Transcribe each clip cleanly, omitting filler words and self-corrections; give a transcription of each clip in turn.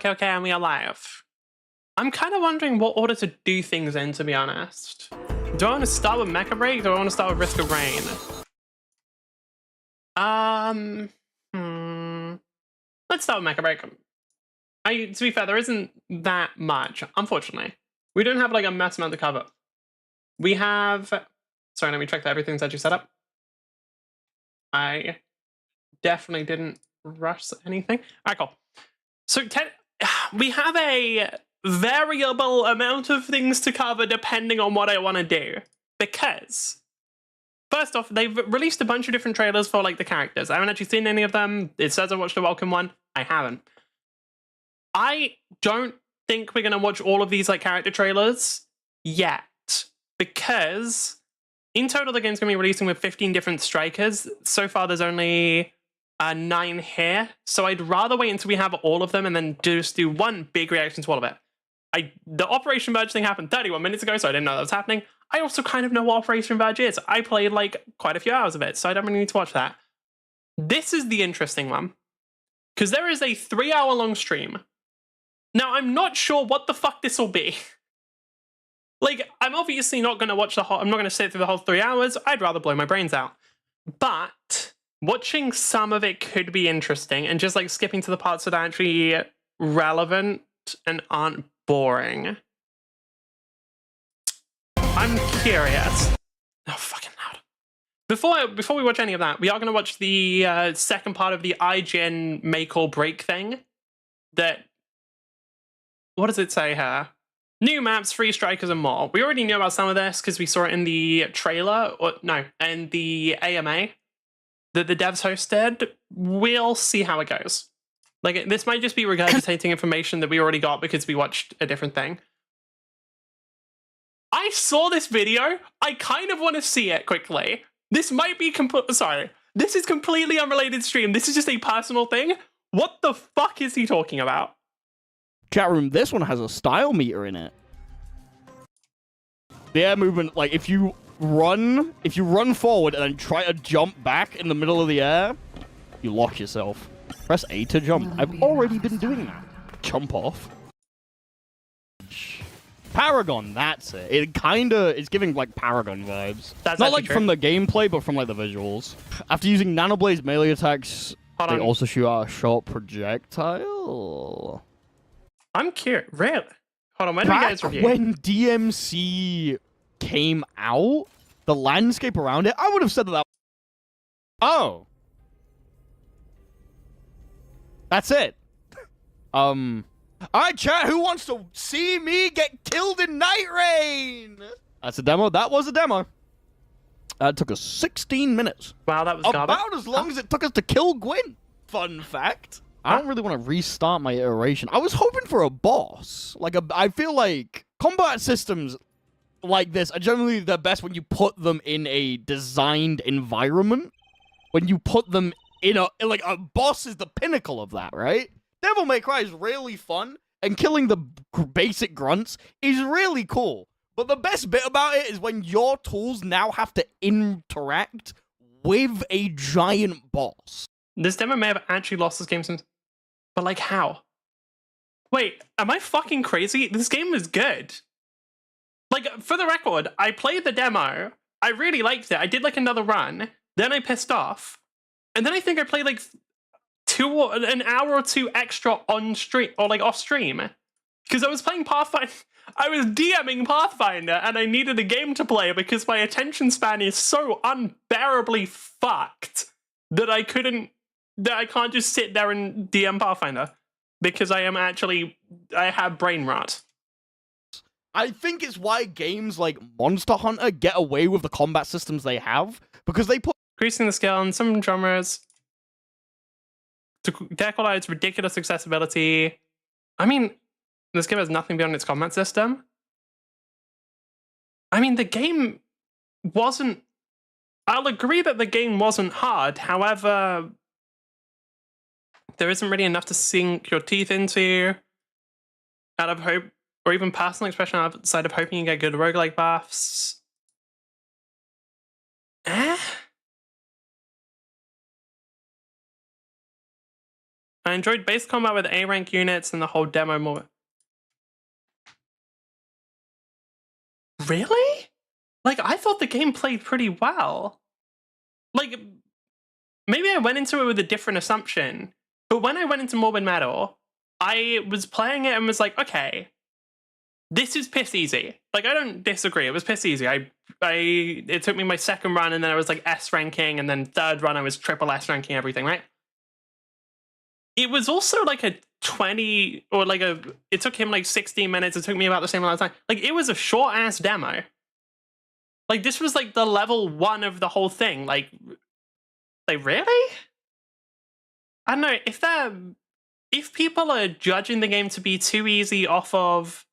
okay, and we are live. I'm kind of wondering what order to do things in, to be honest. Do I want to start with Mecha Break? Do I want to start with Risk of Rain? Let's start with Mecha Break. To be fair, there isn't that much, unfortunately. We don't have like a mass amount to cover. We have... Sorry, let me check that everything's actually set up. I definitely didn't rush anything. Alright, cool. So we have a variable amount of things to cover depending on what I want to do. Because, first off, they've released a bunch of different trailers for like the characters. I haven't actually seen any of them. It says I watched the Welcome one. I haven't. I don't think we're going to watch all of these like character trailers yet. Because in total, the game's going to be releasing with 15 different strikers. So far, there's only 9 here. So I'd rather wait until we have all of them and then just do one big reaction to all of it. The Operation Verge thing happened 31 minutes ago, so I didn't know that was happening. I also kind of know what Operation Verge is. I played like quite a few hours of it, so I don't really need to watch that. This is the interesting one. Because there is a 3-hour-long stream. Now, I'm not sure what the fuck this will be. Like, I'm obviously not going to watch the whole... I'm not going to sit through the whole 3 hours. I'd rather blow my brains out. But watching some of it could be interesting, and just like skipping to the parts that are actually relevant and aren't boring. I'm curious. Oh, fucking loud. Before we watch any of that, we are going to watch the second part of the IGN make or break thing. That... What does it say here? New maps, 3 strikers and more. We already knew about some of this because we saw it in the trailer, or no, in the AMA that the devs hosted. We'll see how it goes. Like, this might just be regurgitating information that we already got because we watched a different thing. I saw this video. I kind of want to see it quickly. This might be sorry. This is completely unrelated stream. This is just a personal thing. What the fuck is he talking about? Chat room, this one has a style meter in it. The air movement, like if you run forward and then try to jump back in the middle of the air, you lock yourself. Press A to jump. I've already been doing that. Jump off. Paragon, that's it. It's giving like Paragon vibes. That's not like true. from the gameplay, but from like the visuals. After using Nanoblade's melee attacks, they also shoot out a short projectile. I'm curious. Really? Hold on, when did we get this review? When DMC came out, the landscape around it, I would have said that. Oh. That's it. Alright, chat, who wants to see me get killed in Night Rain? That's a demo. That was a demo. It took us 16 minutes. Wow, that was garbage. About as long as it took us to kill Gwyn. Fun fact. I don't really want to restart my iteration. I was hoping for a boss. I feel like combat systems like this are generally the best when you put them in a designed environment. When you put them in like a boss is the pinnacle of that, right? Devil May Cry is really fun, and killing the basic grunts is really cool. But the best bit about it is when your tools now have to interact with a giant boss. This demo may have actually lost this game since... But like how? Wait, am I fucking crazy? This game is good. Like, for the record, I played the demo. I really liked it. I did like another run. Then I pissed off. And then I think I played like an hour or 2 extra on stream, or like off stream. Because I was playing Pathfinder. I was DMing Pathfinder and I needed a game to play because my attention span is so unbearably fucked that I can't just sit there and DM Pathfinder because I have brain rot. I think it's why games like Monster Hunter get away with the combat systems they have, because they put increasing the scale in some genres to tackle its ridiculous accessibility. I mean, this game has nothing beyond its combat system. I mean, the game wasn't... I'll agree that the game wasn't hard, however... There isn't really enough to sink your teeth into out of hope, or even personal expression outside of hoping you get good roguelike buffs. I enjoyed base combat with A rank units and the whole demo more. Really? Like, I thought the game played pretty well. Like, maybe I went into it with a different assumption, but when I went into Morbid Metal, I was playing it and was like, okay, this is piss easy. Like, I don't disagree. It was piss easy. It took me my second run, and then I was like S ranking, and then third run I was triple S ranking everything, right? It was also like a 20 or like it took him like 16 minutes. It took me about the same amount of time. Like, it was a short ass demo. Like, this was like the level 1 of the whole thing. Like really? I don't know if people are judging the game to be too easy off of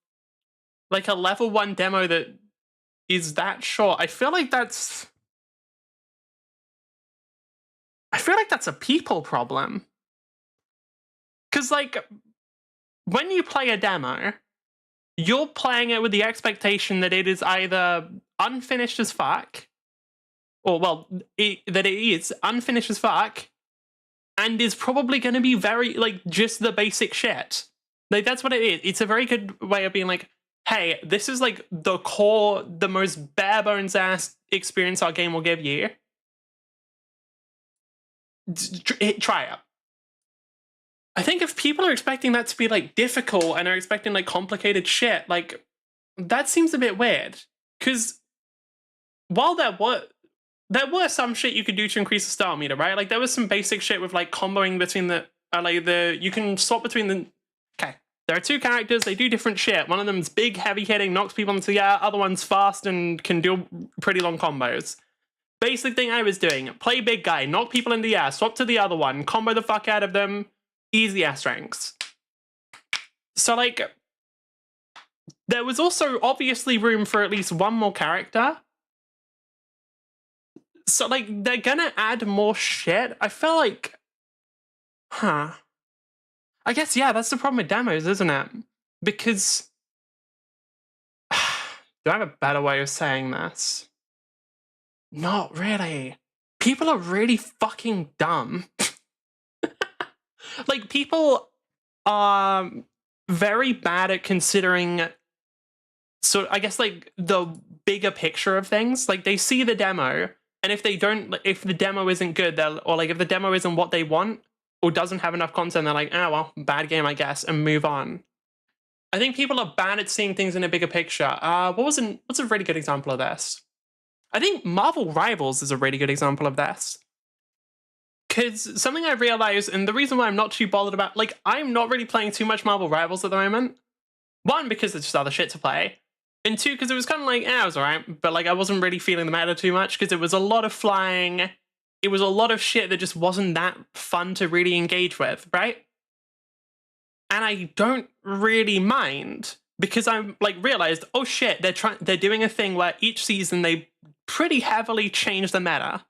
like a level 1 demo that is that short. I feel like that's a people problem. Because, like, when you play a demo, you're playing it with the expectation that it is either unfinished as fuck, or, well, that it is unfinished as fuck, and is probably going to be very, like, just the basic shit. Like, that's what it is. It's a very good way of being like, hey, this is, like, the core, the most bare-bones-ass experience our game will give you. Try it. I think if people are expecting that to be, like, difficult and are expecting, like, complicated shit, like, that seems a bit weird. Because while there were some shit you could do to increase the star meter, right? Like, there was some basic shit with, like, comboing between you can swap between the... Okay, there are 2 characters, they do different shit. One of them's big, heavy-hitting, knocks people into the air. Other one's fast and can do pretty long combos. Basic thing I was doing, play big guy, knock people in the air, swap to the other one, combo the fuck out of them, easy ass ranks. So, like, there was also obviously room for at least one more character. So, like, they're gonna add more shit. I feel like... I guess, yeah, that's the problem with demos, isn't it? Because... do I have a better way of saying this? Not really. People are really fucking dumb. Like, people are very bad at considering, so I guess, like, the bigger picture of things. Like, they see the demo, and if the demo isn't good, or like if the demo isn't what they want or doesn't have enough content, they're like, oh well, bad game, I guess, and move on. I think people are bad at seeing things in a bigger picture. What's a really good example of this? I think Marvel Rivals is a really good example of this. Because something I realized, and the reason why I'm not too bothered about, like, I'm not really playing too much Marvel Rivals at the moment. 1, because there's just other shit to play. And 2, because it was kind of like, it was alright, but, like, I wasn't really feeling the meta too much, because it was a lot of flying. It was a lot of shit that just wasn't that fun to really engage with, right? And I don't really mind, because I'm, like, realized, oh shit, they're doing a thing where each season they pretty heavily change the meta.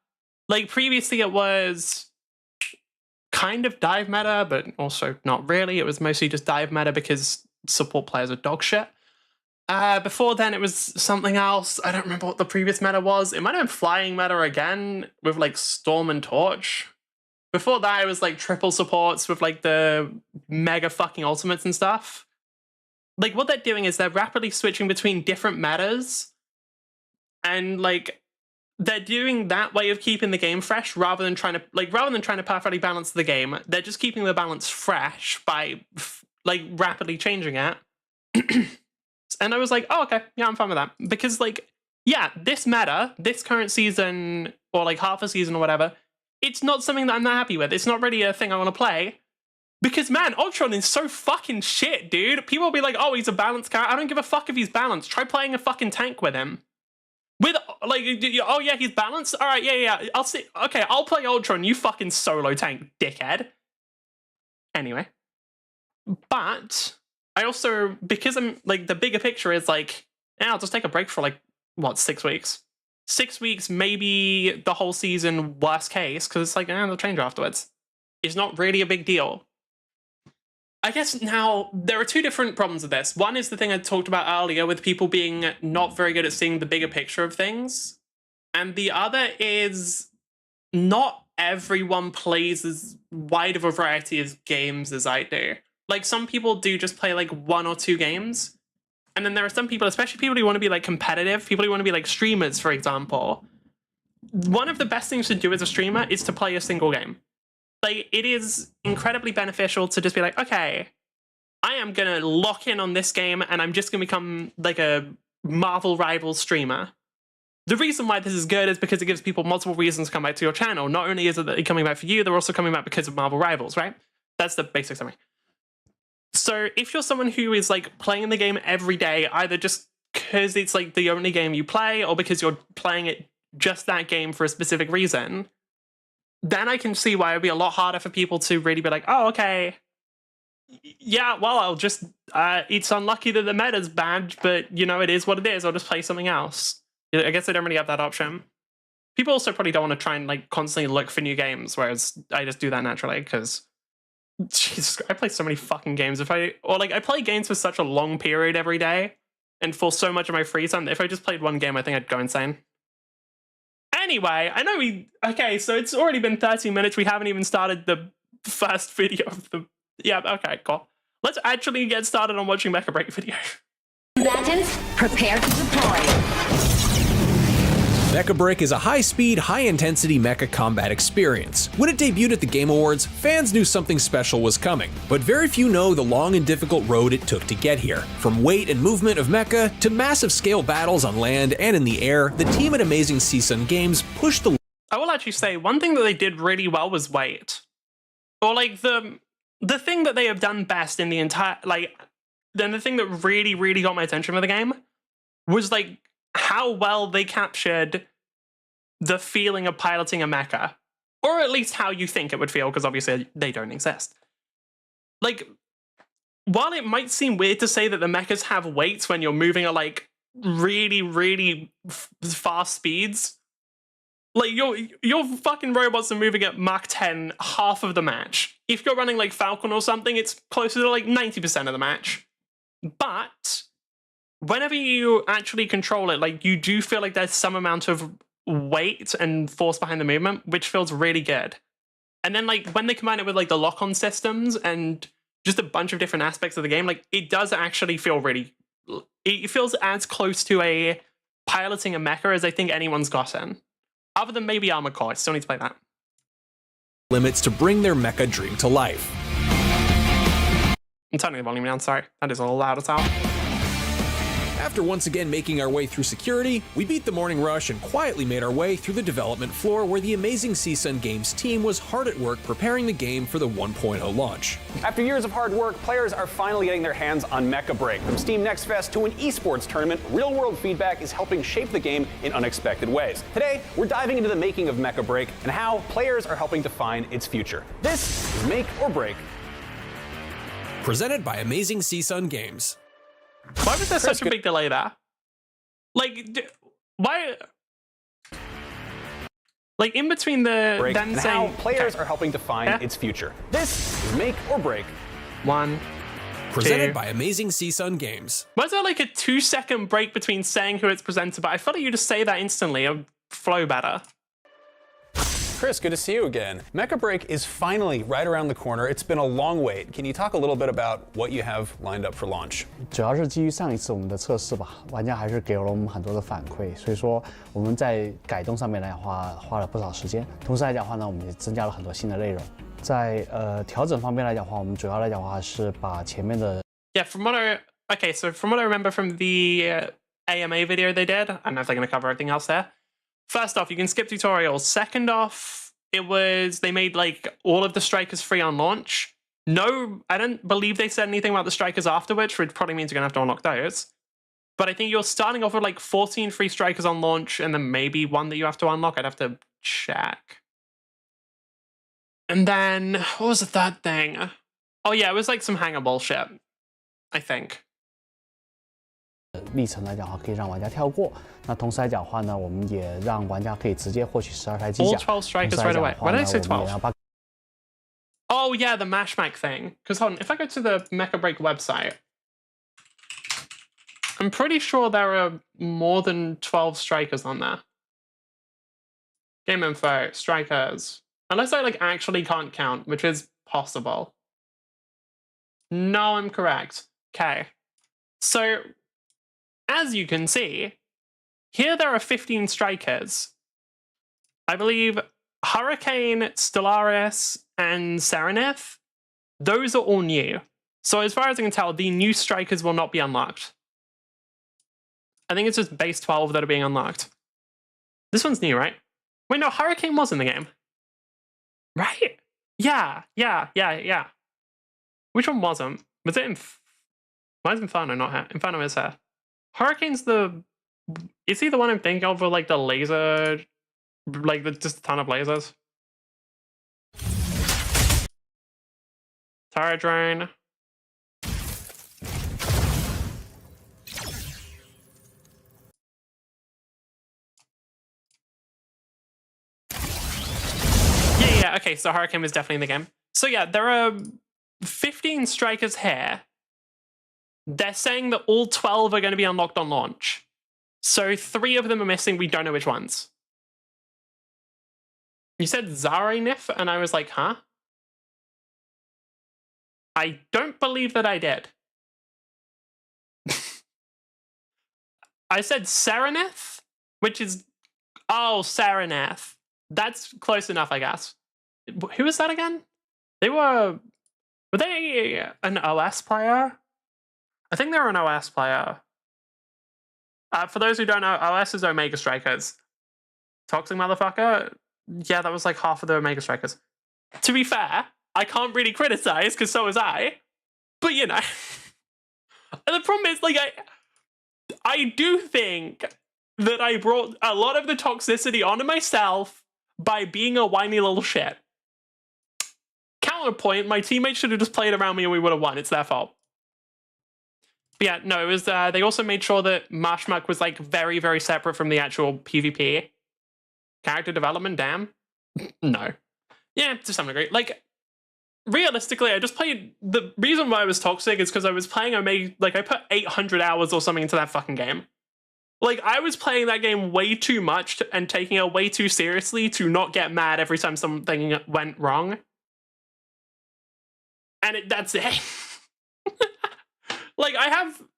Like, previously it was kind of dive meta, but also not really. It was mostly just dive meta because support players are dog shit. Before then, it was something else. I don't remember what the previous meta was. It might have been flying meta again with, like, Storm and Torch. Before that, it was, like, triple supports with, like, the mega fucking ultimates and stuff. Like, what they're doing is they're rapidly switching between different metas, and, like, they're doing that way of keeping the game fresh rather than trying to perfectly balance the game. They're just keeping the balance fresh by, like, rapidly changing it. And I was like, oh, okay, yeah, I'm fine with that. Because, like, yeah, this meta, this current season, or, like, half a season or whatever, it's not something that I'm that happy with. It's not really a thing I want to play. Because, man, Ultron is so fucking shit, dude. People will be like, oh, he's a balanced character. I don't give a fuck if he's balanced. Try playing a fucking tank with him. With, like, oh yeah, he's balanced? Alright, yeah, I'll see. Okay, I'll play Ultron, you fucking solo tank, dickhead. Anyway. But, I also, because I'm, like, the bigger picture is, like, I'll just take a break for, like, what, 6 weeks? 6 weeks, maybe the whole season, worst case, because it's like, they'll change afterwards. It's not really a big deal. I guess now, there are 2 different problems with this. One is the thing I talked about earlier with people being not very good at seeing the bigger picture of things. And the other is not everyone plays as wide of a variety of games as I do. Like, some people do just play like 1 or 2 games. And then there are some people, especially people who want to be like competitive, people who want to be like streamers, for example. One of the best things to do as a streamer is to play a single game. Like, it is incredibly beneficial to just be like, okay, I am going to lock in on this game and I'm just going to become like a Marvel Rivals streamer. The reason why this is good is because it gives people multiple reasons to come back to your channel. Not only is it that they're coming back for you, they're also coming back because of Marvel Rivals, right? That's the basic summary. So if you're someone who is like playing the game every day, either just because it's like the only game you play or because you're playing it just that game for a specific reason, then I can see why it'd be a lot harder for people to really be like, oh, okay, yeah, well, I'll just, it's unlucky that the meta's bad, but you know, it is what it is. I'll just play something else. I guess I don't really have that option. People also probably don't want to try and like constantly look for new games, whereas I just do that naturally because Jesus, I play so many fucking games. I play games for such a long period every day and for so much of my free time that if I just played one game, I think I'd go insane. Anyway, I know okay, so it's already been 30 minutes. We haven't even started the first video of the, yeah, okay, cool. Let's actually get started on watching Mecha Break video. Combatants, prepare to deploy. Mecha Break is a high-speed, high-intensity mecha combat experience. When it debuted at the Game Awards, fans knew something special was coming, but very few know the long and difficult road it took to get here. From weight and movement of mecha to massive-scale battles on land and in the air, the team at Amazing Season Games pushed the... I will actually say, one thing that they did really well was weight. Or like the thing that they have done best in the entire, like, then the thing that really, really got my attention for the game was like how well they captured the feeling of piloting a mecha, or at least how you think it would feel, because obviously they don't exist. Like, while it might seem weird to say that the mechas have weights when you're moving at like really, really fast speeds, like your fucking robots are moving at Mach 10 half of the match. If you're running like Falcon or something, it's closer to like 90% of the match. But whenever you actually control it, like, you do feel like there's some amount of weight and force behind the movement, which feels really good. And then like when they combine it with like the lock-on systems and just a bunch of different aspects of the game, like, it does actually feel really, it feels as close to a piloting a mecha as I think anyone's gotten. Other than maybe Armored Core, I still need to play that. Limits to bring their mecha dream to life. I'm turning the volume down, sorry. That is a little loud as hell. After once again making our way through security, we beat the morning rush and quietly made our way through the development floor where the Amazing Season Games team was hard at work preparing the game for the 1.0 launch. After years of hard work, players are finally getting their hands on Mecha Break. From Steam Next Fest to an esports tournament, real-world feedback is helping shape the game in unexpected ways. Today, we're diving into the making of Mecha Break and how players are helping define its future. This is Make or Break. Presented by Amazing Season Games. Why was there such a big delay there? Like, why? Like, in between the Break them and saying how players are helping define its future. This is Make or Break. 1, Presented 2. by Amazing Season Games. Was there like a 2-second break between saying who it's presented by? I felt like you just say that instantly. It would flow better. Chris, good to see you again. Mecha Break is finally right around the corner. It's been a long wait. Can you talk a little bit about what you have lined up for launch? 主要是基于上一次我们的测试吧，玩家还是给了我们很多的反馈，所以说我们在改动上面来讲花了不少时间。同时来讲的话呢，我们也增加了很多新的内容。在调整方面来讲的话，我们主要来讲的话是把前面的 Yeah, from what I remember from the AMA video they did, I don't know if they're going to cover everything else there. First off, you can skip tutorials. Second off, they made like all of the strikers free on launch. No, I don't believe they said anything about the strikers afterwards, which probably means you're gonna have to unlock those. But I think you're starting off with like 14 free strikers on launch and then maybe one that you have to unlock. I'd have to check. And then, what was the third thing? Oh yeah, it was like some hanger bullshit, I think. 历程来讲的话，可以让玩家跳过。那同时来讲的话呢，我们也让玩家可以直接获取12台机 All 甲。 12 strikers right away. Why did I say 12? Oh yeah, the mashmac thing. Because hold on, if I go to the Mecha Break website, I'm pretty sure there are more than 12 strikers on there. Game info, strikers. Unless I like actually can't count, which is possible. No, I'm correct. Okay. So, as you can see, here there are 15 strikers. I believe Hurricane, Stellaris, and Serenith, those are all new. So as far as I can tell, the new strikers will not be unlocked. I think it's just base 12 that are being unlocked. This one's new, right? Wait, no, Hurricane was in the game. Right? Yeah. Which one wasn't? Was it why is Inferno not here? Inferno is here. Hurricane's the... Is he the one I'm thinking of with like the laser... Like just a ton of lasers? Tara drone. Yeah, okay, so Hurricane was definitely in the game. So yeah, there are 15 strikers here. They're saying that all 12 are going to be unlocked on launch. So 3 of them are missing, we don't know which ones. You said Zarenif, and I was like, huh? I don't believe that I did. I said Serenith, which is... Oh, Serenith. That's close enough, I guess. Who was that again? They were... Were they an OS player? I think they were an OS player. For those who don't know, OS is Omega Strikers. Toxic motherfucker? Yeah, that was like half of the Omega Strikers. To be fair, I can't really criticize, because so was I. But, you know. And the problem is, like, I do think that I brought a lot of the toxicity onto myself by being a whiny little shit. Counterpoint, my teammates should have just played around me and we would have won. It's their fault. But yeah, no, it was, they also made sure that Marshmuck was, like, very, very separate from the actual PvP. Character development, damn. No. Yeah, to some degree. Like, realistically, I just played... The reason why I was toxic is because I was playing Omega... Like, I put 800 hours or something into that fucking game. Like, I was playing that game way too much and taking it way too seriously to not get mad every time something went wrong. And that's it. Like, I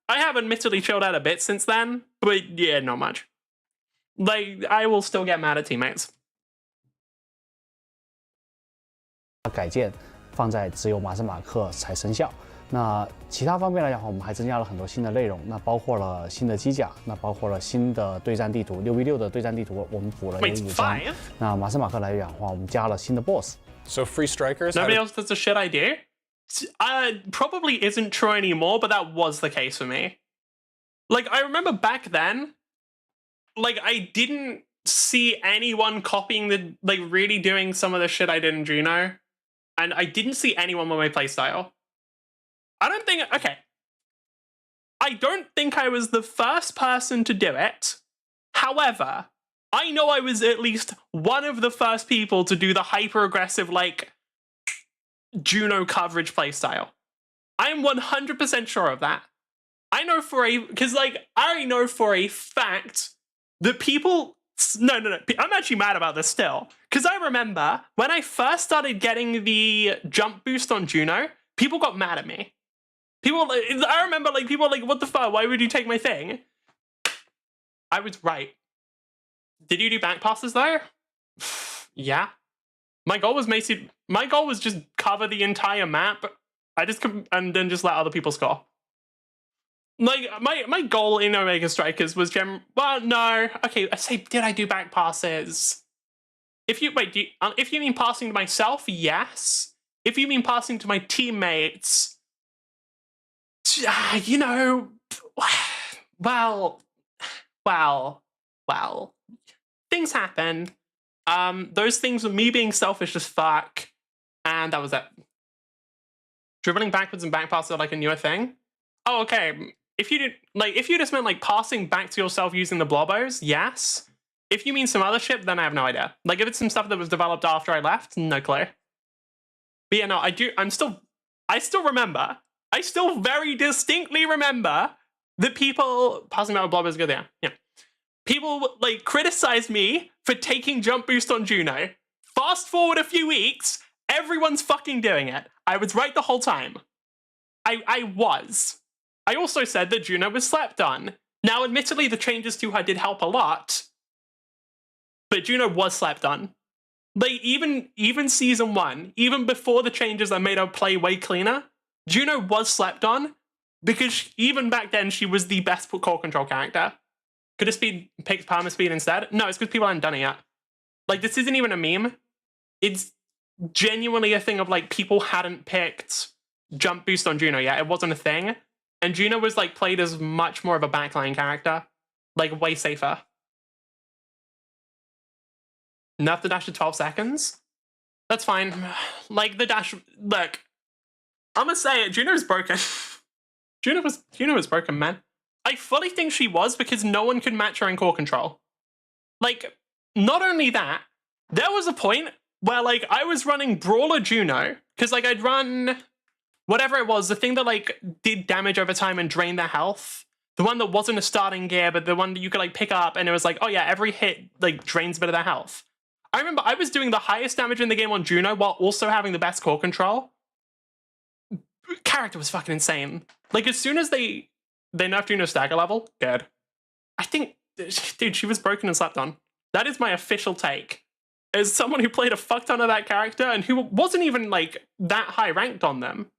have admittedly chilled out a bit since then, but yeah, not much. Like, I will still get mad at teammates. 改建放在只有马斯马克才生效。那其他方面来讲的话，我们还增加了很多新的内容，那包括了新的机甲，那包括了新的对战地图，6v6的对战地图我们补了有5张。那马斯马克来讲的话，我们加了新的 BOSS。 So free strikers. Nobody else does the shit I do. Probably isn't true anymore, but that was the case for me. Like, I remember back then, like, I didn't see anyone copying the, like, really doing some of the shit I did in Juno. And I didn't see anyone with my playstyle. I don't think I was the first person to do it. However, I know I was at least one of the first people to do the hyper-aggressive, like, Juno coverage playstyle. I'm 100% sure of that. I know for a... Because, like, I already know for a fact that people... No. I'm actually mad about this still. Because I remember when I first started getting the jump boost on Juno, people got mad at me. I remember, like, people were like, what the fuck? Why would you take my thing? I was right. Did you do back passes, though? Yeah. My goal was just cover the entire map. And then just let other people score. Like, my goal in Omega Strikers was well, no. Okay, I say, did I do back passes? If you mean passing to myself, yes. If you mean passing to my teammates, you know, well, things happen. Those things were me being selfish as fuck, and that was it. Dribbling backwards and back passes are like a newer thing. Oh, okay. If you just meant like passing back to yourself using the blobos, yes. If you mean some other shit, then I have no idea. Like, if it's some stuff that was developed after I left, no clue. But yeah, no, I still remember. I still very distinctly remember that people passing out with blobos go there. Yeah. People, like, criticized me for taking jump boost on Juno. fast forward a few weeks, everyone's fucking doing it. I was right the whole time. I was. I also said that Juno was slept on. Now, admittedly, the changes to her did help a lot, but Juno was slept on. Like, even season 1, even before the changes that made her play way cleaner, Juno was slept on, because even back then, she was the best core control character. Could have picked Palmer Speed instead? No, it's because people hadn't done it yet. Like, this isn't even a meme. It's genuinely a thing of, like, people hadn't picked Jump Boost on Juno yet. It wasn't a thing. And Juno was, like, played as much more of a backline character. Like, way safer. Nerf the dash to 12 seconds? That's fine. Like, the dash... Look. I'm gonna say it. Juno's broken. Juno was broken, man. I fully think she was because no one could match her in core control. Like, not only that, there was a point where, like, I was running Brawler Juno, because, like, I'd run whatever it was, the thing that, like, did damage over time and drained their health. The one that wasn't a starting gear, but the one that you could, like, pick up, and it was like, oh yeah, every hit, like, drains a bit of their health. I remember I was doing the highest damage in the game on Juno while also having the best core control. Character was fucking insane. Like, as soon as they nerfed Juno's stagger level, good. I think, dude, she was broken and slept on. That is my official take. As someone who played a fuck ton of that character and who wasn't even, like, that high ranked on them,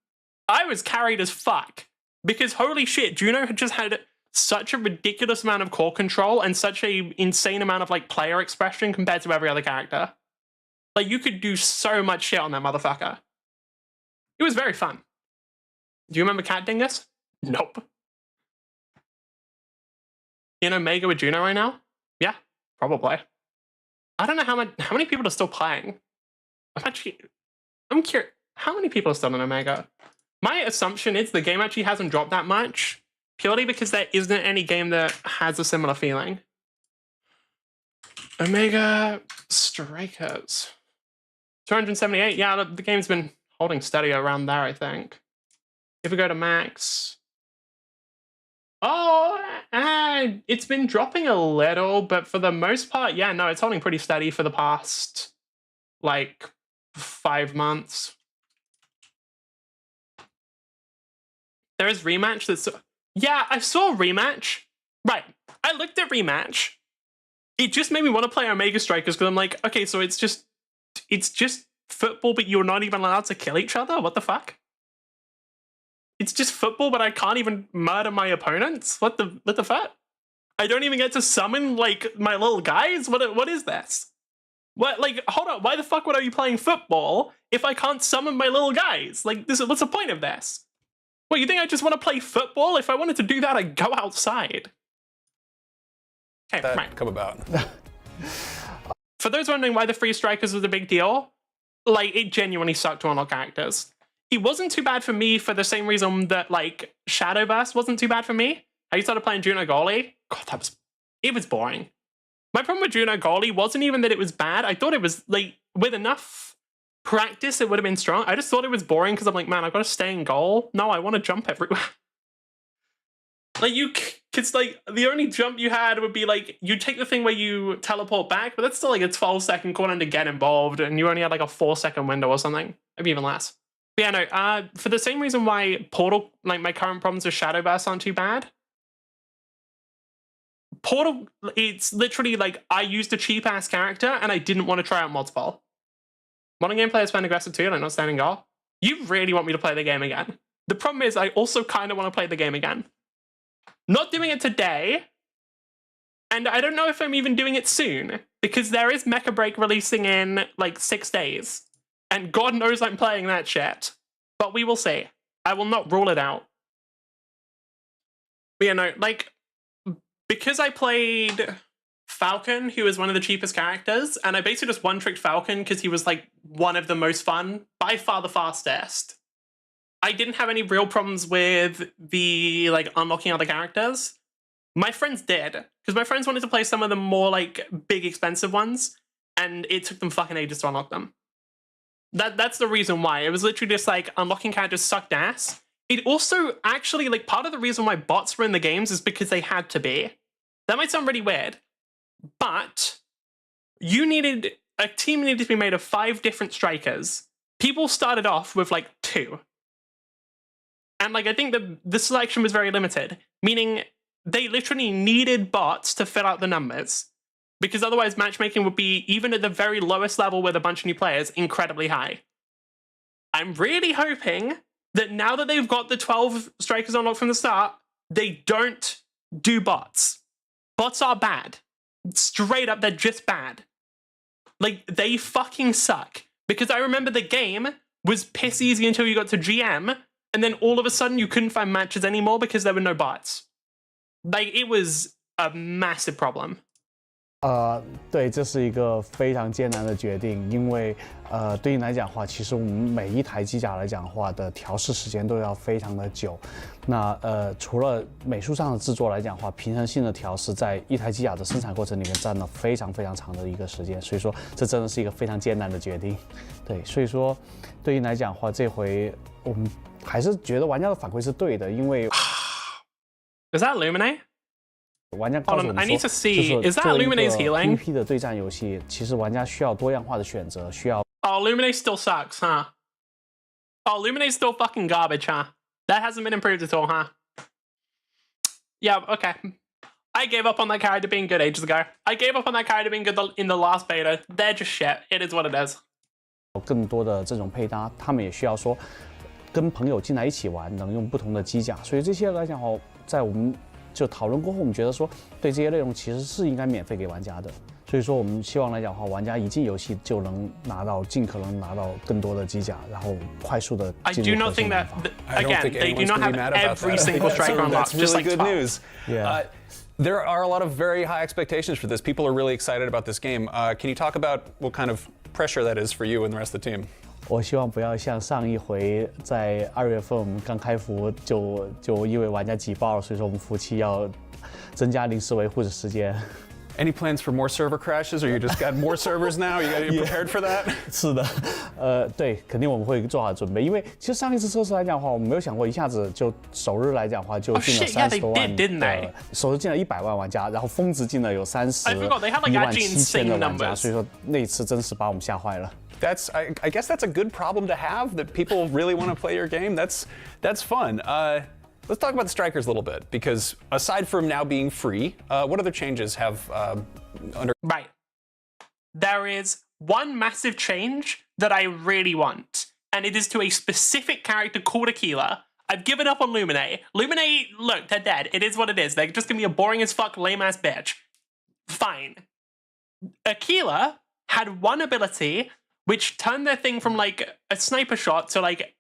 I was carried as fuck. Because holy shit, Juno had just had such a ridiculous amount of core control and such a insane amount of, like, player expression compared to every other character. Like, you could do so much shit on that motherfucker. It was very fun. Do you remember Cat Dingus? Nope. In Omega with Juno right now? Yeah, probably. I don't know how many people are still playing. I'm curious. How many people are still in Omega? My assumption is the game actually hasn't dropped that much, purely because there isn't any game that has a similar feeling. Omega Strikers. 278. Yeah, the game's been holding steady around there, I think. If we go to max... Oh, it's been dropping a little, but for the most part, yeah, no, it's holding pretty steady for the past, like, 5 months. There is Rematch that's... Yeah, I saw Rematch. Right, I looked at Rematch. It just made me want to play Omega Strikers because I'm like, okay, so it's just football, but you're not even allowed to kill each other? What the fuck? It's just football, but I can't even murder my opponents? What the fuck? I don't even get to summon, like, my little guys? What is this? What, like, hold on, why the fuck would I be playing football if I can't summon my little guys? Like, what's the point of this? What, you think I just want to play football? If I wanted to do that, I'd go outside. Okay, that right. come about. For those wondering why the Free Strikers was a big deal, like, it genuinely sucked to unlock characters. It wasn't too bad for me for the same reason that, like, Shadowverse wasn't too bad for me. I started playing Juno Goalie. God, it was boring. My problem with Juno Goalie wasn't even that it was bad. I thought it was, like, with enough practice, it would have been strong. I just thought it was boring because I'm like, man, I've got to stay in goal. No, I want to jump everywhere. Like, because, like, the only jump you had would be, like, you take the thing where you teleport back, but that's still, like, a 12-second cooldown to get involved, and you only had, like, a 4-second window or something. Maybe even less. But yeah, no, for the same reason why Portal, like, my current problems with Shadowverse aren't too bad. Portal, it's literally, like, I used a cheap-ass character, and I didn't want to try out multiple. Modern game players playing aggressive too, like, not standing goal. You really want me to play the game again. The problem is, I also kind of want to play the game again. Not doing it today, and I don't know if I'm even doing it soon, because there is Mecha Break releasing in, like, 6 days. And God knows I'm playing that shit. But we will see. I will not rule it out. But yeah, no, like, because I played Falcon, who was one of the cheapest characters, and I basically just one-tricked Falcon because he was, like, one of the most fun, by far the fastest. I didn't have any real problems with the, like, unlocking other characters. My friends did, because my friends wanted to play some of the more, like, big, expensive ones, and it took them fucking ages to unlock them. That's the reason why. It was literally just, like, unlocking characters sucked ass. It also, actually, like, part of the reason why bots were in the games is because they had to be. That might sound really weird, but you needed a team needed to be made of 5 different strikers. People started off with like 2. And like I think the selection was very limited, meaning they literally needed bots to fill out the numbers. Because otherwise matchmaking would be, even at the very lowest level with a bunch of new players, incredibly high. I'm really hoping that now that they've got the 12 strikers unlocked from the start, they don't do bots. Bots are bad. Straight up, they're just bad. Like, they fucking suck. Because I remember the game was piss easy until you got to GM, and then all of a sudden you couldn't find matches anymore because there were no bots. Like, it was a massive problem. 对，这是一个非常艰难的决定，因为对应来讲的话，其实我们每一台机甲来讲的话的调试时间都要非常的久。那除了美术上的制作来讲的话，平衡性的调试在一台机甲的生产过程里面占了非常非常长的一个时间，所以说这真的是一个非常艰难的决定。对，所以说对应来讲的话，这回我们还是觉得玩家的反馈是对的，因为 Is that Lumine? 玩家告诉我们 I need to 说， see. Is that Lumine's healing? PVP 的对战游戏，其实玩家需要多样化的选择，需要。Oh, Lumine still sucks, huh? Oh, Lumine's still fucking garbage, huh? That hasn't been improved at all, huh? Yeah, okay. I gave up on that character being good ages ago. I gave up on that character being good in the last beta. They're just shit. It is what it is. 更多的这种配搭，他们也需要说跟朋友进来一起玩，能用不同的机甲，所以这些来讲哦，在我们就讨论过后，我们觉得说，对这些内容其实是应该免费给玩家的。所以说，我们希望来讲的话，玩家一进游戏就能尽可能拿到更多的机甲，然后快速的进入核心玩法。Again, they do not have every single striker unlocked. That's really good 12. news. Yeah. There are a lot of very high expectations for this. People are really excited about this game. Can you talk about what kind of pressure that is for you and the rest of the team? 我希望不要像上一回在2月份我们刚开服就因为玩家挤爆了，所以说我们服务器要增加临时维护的时间。Any plans for more server crashes, or you just got more servers now? You got to be prepared for that? 是的，对，肯定我们会做好准备，因为其实上一次测试来讲的话，我们没有想过一下子就首日来讲的话就进了30多万的，首日进了100万玩家，然后峰值进了有31万7千的玩家，所以说那一次真是把我们吓坏了。I guess that's a good problem to have, that people really want to play your game. That's fun. Let's talk about the strikers a little bit, because aside from now being free, what other changes have under? Right. There is one massive change that I really want, and it is to a specific character called Aquila. I've given up on Lumine. Lumine, look, they're dead. It is what it is. They're just gonna be a boring as fuck, lame ass bitch. Fine. Aquila had one ability which turned their thing from like a sniper shot to like,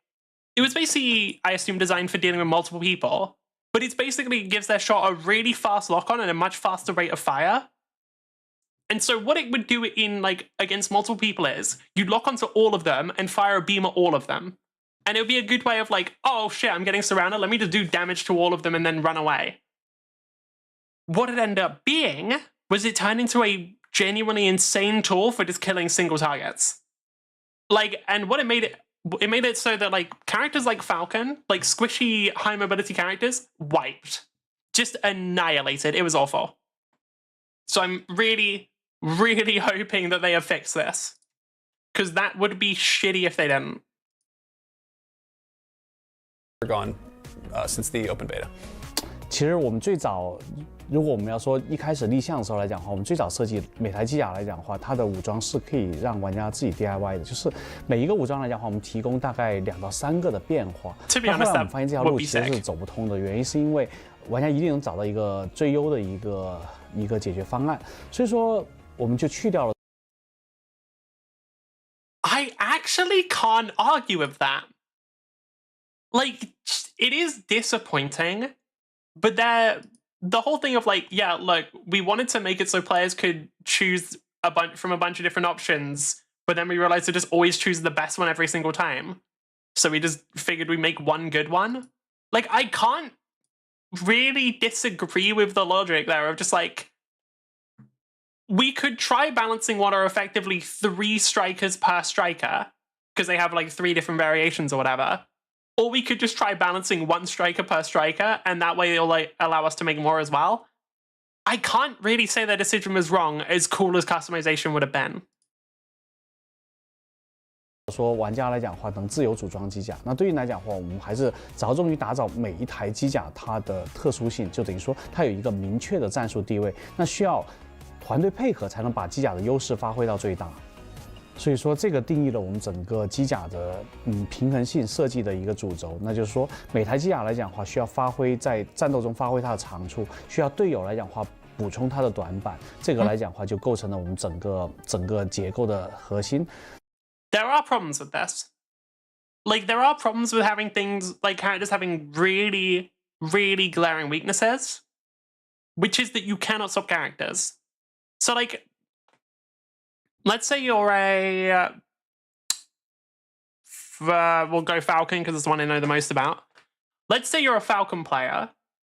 it was basically, I assume, designed for dealing with multiple people, but it basically gives their shot a really fast lock on and a much faster rate of fire. And so what it would do in like against multiple people is you'd lock onto all of them and fire a beam at all of them. And it would be a good way of like, oh shit, I'm getting surrounded. Let me just do damage to all of them and then run away. What it ended up being was it turned into a genuinely insane tool for just killing single targets. Like, and what it made it so that like characters like Falcon, like squishy high mobility characters, wiped, just annihilated. It was awful. So I'm really, really hoping that they have fixed this, because that would be shitty if they didn't. Gone since the open beta. 其实我们最早，如果我们要说一开始立项的时候来讲的话，我们最早设计每台机甲来讲的话，它的武装是可以让玩家自己 DIY 的，就是每一个武装来讲的话，我们提供大概2到3个的变化。但后来我们发现这条路其实是走不通的，原因是因为玩家一定能找到一个最优的一个解决方案，所以说我们就去掉了。I actually can't argue with that. Like, it is disappointing. But the whole thing of like, yeah, look, we wanted to make it so players could choose from a bunch of different options, but then we realized to just always choose the best one every single time. So we just figured we'd make one good one. Like, I can't really disagree with the logic there of just like, we could try balancing what are effectively 3 strikers per striker, because they have like 3 different variations or whatever. Or we could just try balancing 1 striker per striker, and that way it'll like allow us to make more as well. I can't really say their decision was wrong, as cool as customization would have been. 说玩家来讲的话，能自由组装机甲。那对于来讲的话，我们还是着重于打造每一台机甲它的特殊性，就等于说它有一个明确的战术地位。那需要团队配合才能把机甲的优势发挥到最大。所以说，这个定义了我们整个机甲的平衡性设计的一个主轴。那就是说，每台机甲来讲的话，需要发挥在战斗中发挥它的长处，需要队友来讲的话补充它的短板。这个来讲的话，就构成了我们整个结构的核心。There are problems with this. Like, there are problems with having things like characters having really, really glaring weaknesses, which is that you cannot swap characters. So, like, let's say you're a we'll go Falcon because it's the one I know the most about. Let's say you're a Falcon player,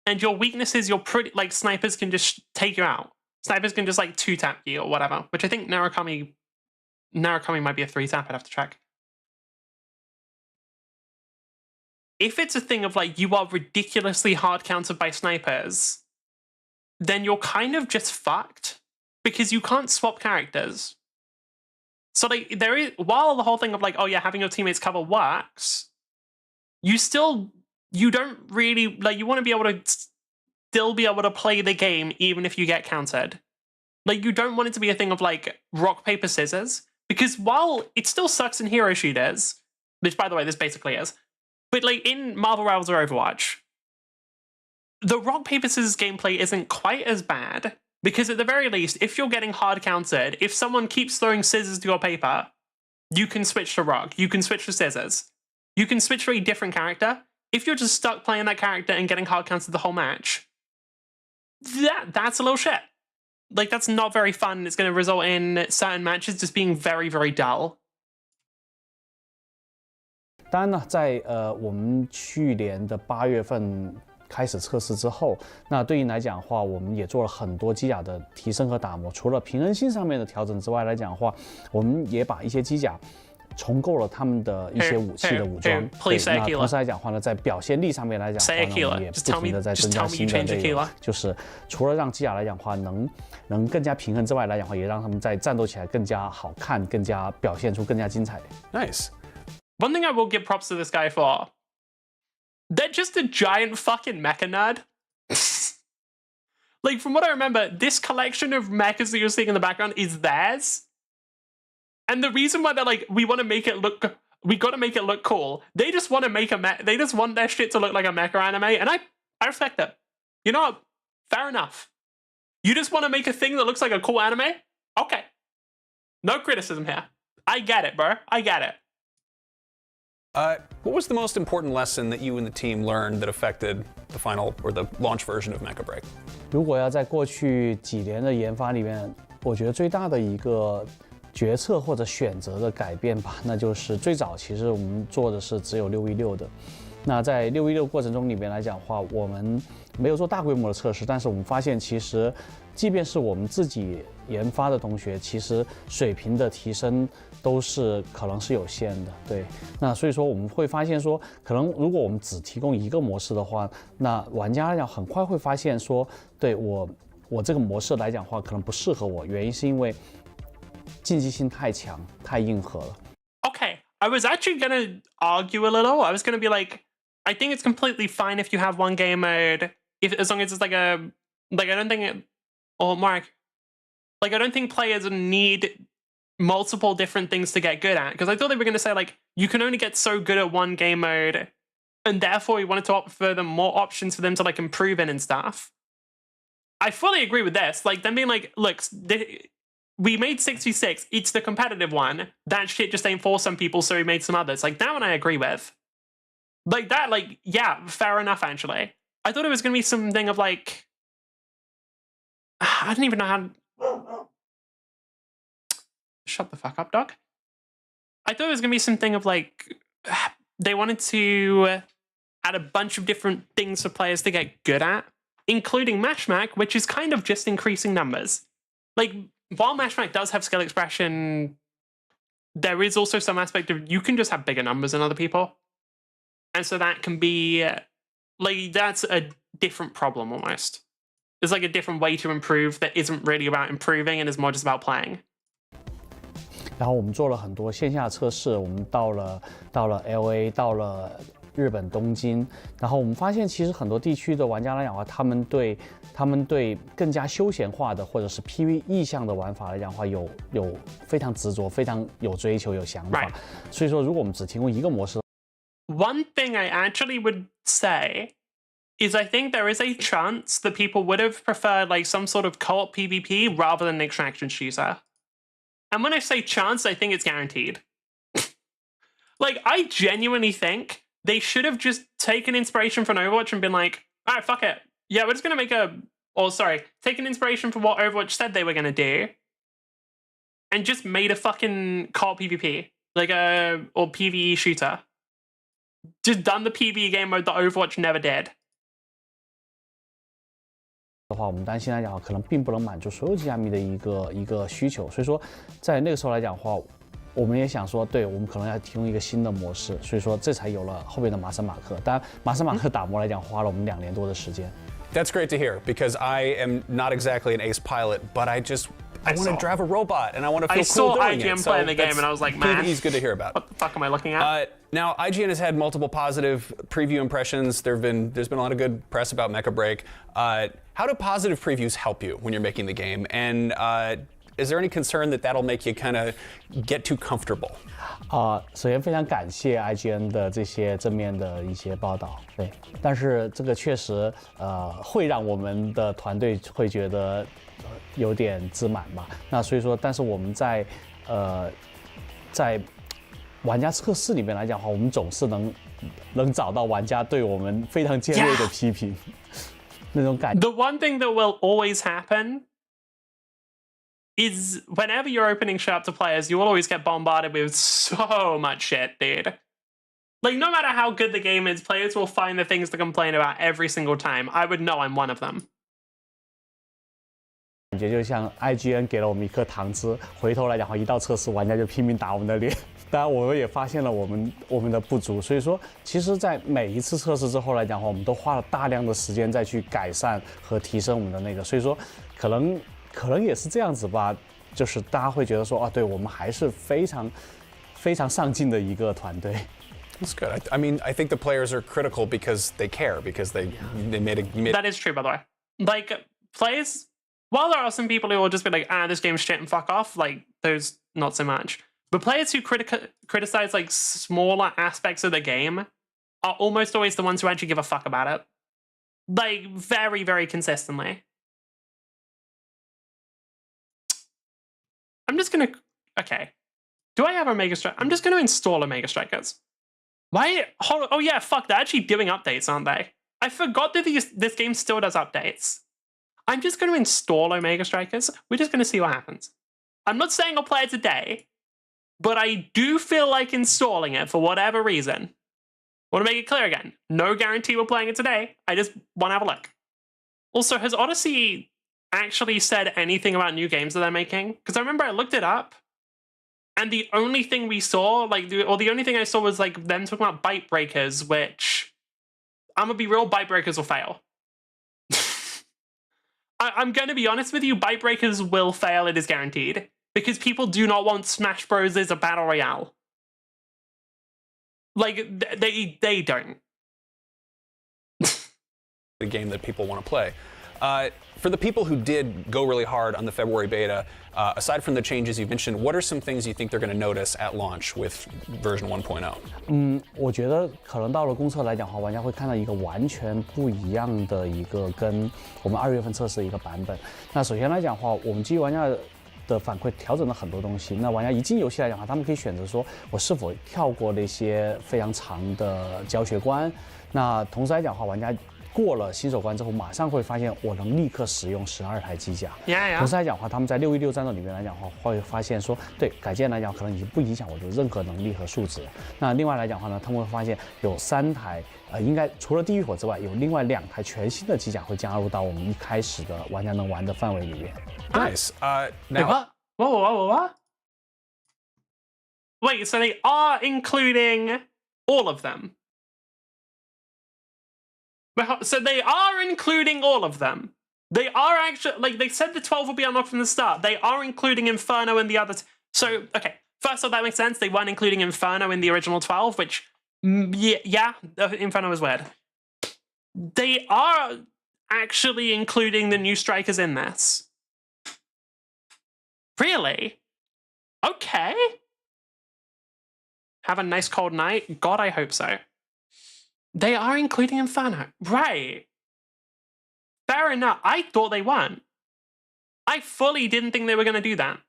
and your weakness is you're pretty like snipers can just take you out. Snipers can just like 2-tap you or whatever, which I think Narukami might be a 3-tap. I'd have to check. If it's a thing of like you are ridiculously hard countered by snipers, then you're kind of just fucked because you can't swap characters. So like there is, while the whole thing of like, oh yeah, having your teammates cover works, you don't really like, you want to be able to still be able to play the game even if you get countered. Like you don't want it to be a thing of like rock, paper, scissors, because while it still sucks in hero shooters, which by the way, this basically is, but like in Marvel Rivals or Overwatch, the rock, paper, scissors gameplay isn't quite as bad. Because at the very least, if you're getting hard countered, if someone keeps throwing scissors to your paper, you can switch to rock, you can switch to scissors. You can switch to a different character. If you're just stuck playing that character and getting hard countered the whole match, that's a little shit. Like, that's not very fun. It's going to result in certain matches just being very, very dull. 当然呢，在我们去年的8月份开始测试之后，那对应来讲的话，我们也做了很多机甲的提升和打磨。除了平衡性上面的调整之外来讲的话，我们也把一些机甲重构了他们的一些武器的武装。对，那同时来讲的话呢，在表现力上面来讲的话呢，我们也不停的在增加新的内容。就是除了让机甲来讲的话能更加平衡之外来讲的话，也让他们在战斗起来更加好看，更加表现出更加精彩。Nice. One thing I will give props to this guy for. They're just a giant fucking mecha nerd. Like, from what I remember, this collection of mechas that you're seeing in the background is theirs. And the reason why they're like, we got to make it look cool. They just want to make they just want their shit to look like a mecha anime. And I respect it. You know what? Fair enough. You just want to make a thing that looks like a cool anime? Okay. No criticism here. I get it, bro. I get it. What was the most important lesson that you and the team learned that affected the final or the launch version of Mecha Break? 如果要在过去几年的研发里面，我觉得最大的一个决策或者选择的改变吧，那就是最早其实我们做的是只有6v6的。那在6v6过程中里面来讲的话，我们没有做大规模的测试，但是我们发现其实，即便是我们自己研发的同学，其实水平的提升都是可能是有限的。对，那所以说我们会发现说，可能如果我们只提供一个模式的话，那玩家来讲很快会发现说，对我这个模式来讲的话，可能不适合我，原因是因为竞技性太强，太硬核了。Okay, I was actually gonna argue a little. I was gonna be like, I think it's completely fine if you have one game mode, as long as it's like I don't think I don't think players need multiple different things to get good at, because I thought they were going to say like you can only get so good at one game mode, and therefore we wanted to offer them more options for them to like improve in and stuff. I fully agree with this. Like them being like, look, we made 66. It's the competitive one. That shit just ain't for some people, so we made some others. Like that one I agree with. Like that, like, yeah, fair enough, actually. I thought it was going to be something of like, I don't even know how. Shut the fuck up, dog. I thought it was going to be something of like, they wanted to add a bunch of different things for players to get good at, including Mashmac, which is kind of just increasing numbers. Like, while Mashmac does have skill expression, there is also some aspect of you can just have bigger numbers than other people. And so that can be, like, that's a different problem almost. There's like a different way to improve that isn't really about improving and is more just about playing. 然后我们做了很多线下测试，我们到了 LA， 到了日本东京，然后我们发现其实很多地区的玩家来讲的话，他们对更加休闲化的或者是 PV 意向的玩法来讲的话，有非常执着、非常有追求、有想法。所以说，如果我们只提供一个模式 One thing I actually would say is I think there is a chance that people would have preferred like some sort of co-op PvP rather than an extraction shooter. And when I say chance, I think it's guaranteed. Like, I genuinely think they should have just taken inspiration from Overwatch and been like, all right, fuck it. Yeah, we're just going to make taken inspiration from what Overwatch said they were going to do and just made a fucking co-op PvP, or PvE shooter. Just done the PvE game mode that Overwatch never did. 的话，我们担心来讲，可能并不能满足所有机甲迷的一个需求，所以说，在那个时候来讲的话，我们也想说，对我们可能要提供一个新的模式，所以说这才有了后面的麻省马克。当然，麻省马克打磨来讲，花了我们2年多的时间。That's great to hear because I am not exactly an ace pilot, but I want to drive a robot and I want to feel cool doing it. I saw IGN playing the game and I was like, man, he's good to hear about. What the fuck am I looking at? Now, IGN has had multiple positive preview impressions. There's been a lot of good press about Mecha Break. How do positive previews help you when you're making the game? And is there any concern that that'll make you kind of get too comfortable? 首先非常感谢 IGN 的这些正面的一些报道，对，但是这个确实会让我们的团队会觉得有点自满吧。那所以说，但是我们在玩家测试里面来讲的话，我们总是能找到玩家对我们非常尖锐的批评，那种感觉。The one thing that will always happen is whenever you're opening shit up to players, you will always get bombarded with so much shit, dude. Like, no matter how good the game is, players will find the things to complain about every single time. I would know I'm one of them. 感觉就像 IGN 给了我们一颗糖汁，回头来讲的话，一到测试，玩家就拼命打我们的脸。当然，我们也发现了我们的不足，所以说，其实，在每一次测试之后来讲的话，我们都花了大量的时间再去改善和提升我们的那个，所以说，可能也是这样子吧，就是大家会觉得说，啊，对我们还是非常上进的一个团队。That's good. I mean, I think the players are critical because they care, because they made a. That is true, by the way. Like, players, while there are some people who will just be like, this game's shit and fuck off, like, those not so much. But players who criticize, like, smaller aspects of the game are almost always the ones who actually give a fuck about it. Like, very, very consistently. I'm just gonna... Okay. Do I have Omega Strike? I'm just gonna install Omega Strikers. Why? Oh yeah, fuck, they're actually doing updates, aren't they? I forgot that this game still does updates. I'm just gonna install Omega Strikers. We're just gonna see what happens. I'm not saying I'll play it today, but I do feel like installing it for whatever reason. I want to make it clear again. No guarantee we're playing it today. I just want to have a look. Also, has Odyssey actually said anything about new games that they're making? Because I remember I looked it up, and the only thing we saw, the only thing I saw was like them talking about Bite Breakers, which I'm gonna be real, Bite Breakers will fail. I'm gonna be honest with you, Bite Breakers will fail, it is guaranteed. Because people do not want Smash Bros. As a battle royale. Like, they don't. The game that people want to play. For the people who did go really hard on the February beta, aside from the changes you've mentioned, what are some things you think they're going to notice at launch with version 1.0? 我觉得可能到了公测来讲的话，玩家会看到一个完全不一样的一个跟我们2月份测试的一个版本。那首先来讲的话，我们基于玩家的反馈调整了很多东西。那玩家一进游戏来讲的话，他们可以选择说我是否跳过那些非常长的教学关。那同时来讲的话，玩家过了新手关之后，马上会发现我能立刻使用12台机甲。同时来讲的话，他们在616战斗里面来讲的话，会发现说，对改建来讲可能已经不影响我的任何能力和数值。那另外来讲的话呢，他们会发现有3台，应该除了地狱火之外，有另外2台全新的机甲会加入到我们一开始的玩家能玩的范围里面。Nice. Now, what? Wait, so they are including all of them? So they are including all of them. They are actually, like, they said the 12 will be unlocked from the start. They are including Inferno and the others. So, okay, First off, that makes sense. They weren't including Inferno in the original 12, which, yeah, Inferno was weird. They are actually including the new strikers in this. Really? Okay. Have a nice cold night? God, I hope so. They are including Inferno. Right. Fair enough. I thought they weren't. I fully didn't think they were going to do that.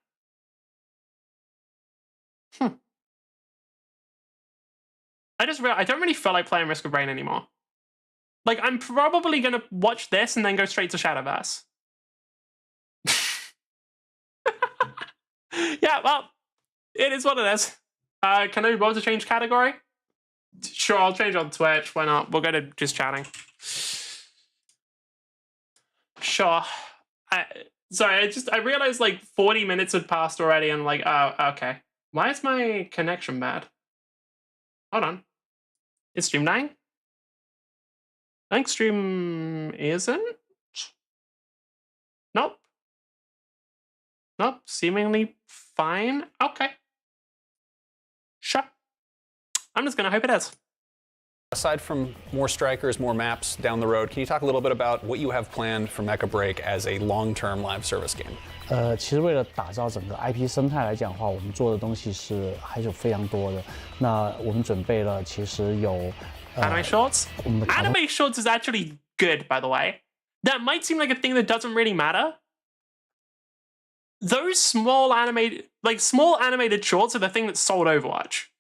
I don't really feel like playing Risk of Rain anymore. Like, I'm probably going to watch this and then go straight to Shadowverse. Yeah, well, it is what it is. Can I be bothered to change category? Sure, I'll change on Twitch. Why not? We'll go to just chatting. Sure. Sorry, I realized like 40 minutes had passed already and I'm like, oh, okay. Why is my connection bad? Hold on. Is stream dying? I think stream isn't. Nope. Nope, seemingly fine. Okay. Sure. I'm just gonna hope it is. Aside from more strikers, more maps down the road, can you talk a little bit about what you have planned for Mecha Break as a long-term live service game? 其实为了打造整个 IP 生态来讲的话，我们做的东西还是非常多的。那我们准备了，其实有 Anime Shorts? Anime Shorts is actually good, by the way. That might seem like a thing that doesn't really matter. Those small animated shorts are the thing that sold Overwatch.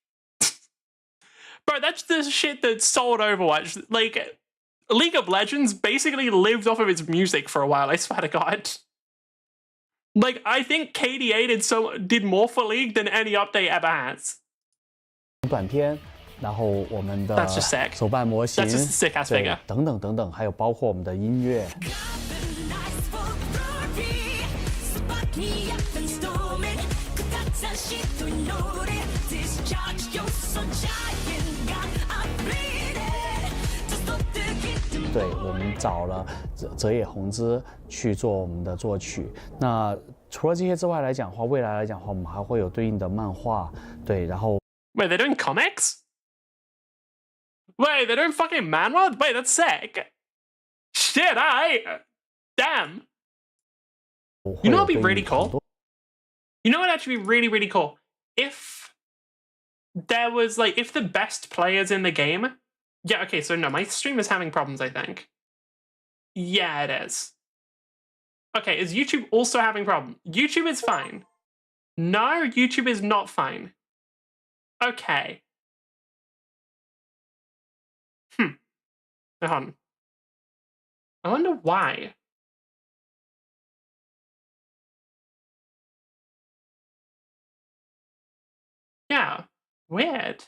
Bro, that's the shit that sold Overwatch. Like, League of Legends basically lived off of its music for a while, I swear to God. Like, I think KDA did more for League than any update ever has. 短片，然后我们的 That's just sick. 手办模型， That's just a sick ass 对 figure. 等等等等，还有包括我们的音乐。对，我们找了泽野弘之去做我们的作曲。那除了这些之外来讲的话，未来来讲的话，我们还会有对应的漫画，对，然后。Wait, they're doing comics? Wait, they're doing fucking manhwa? Wait, that's sick. Shit, damn. You know what'd be really cool? You know what'd actually be really, really cool? If there was, like, if the best players in the game... Yeah, okay, so no, my stream is having problems, I think. Yeah, it is. Okay, is YouTube also having problems? YouTube is fine. No, YouTube is not fine. Okay. Hold on. I wonder why. Yeah, weird.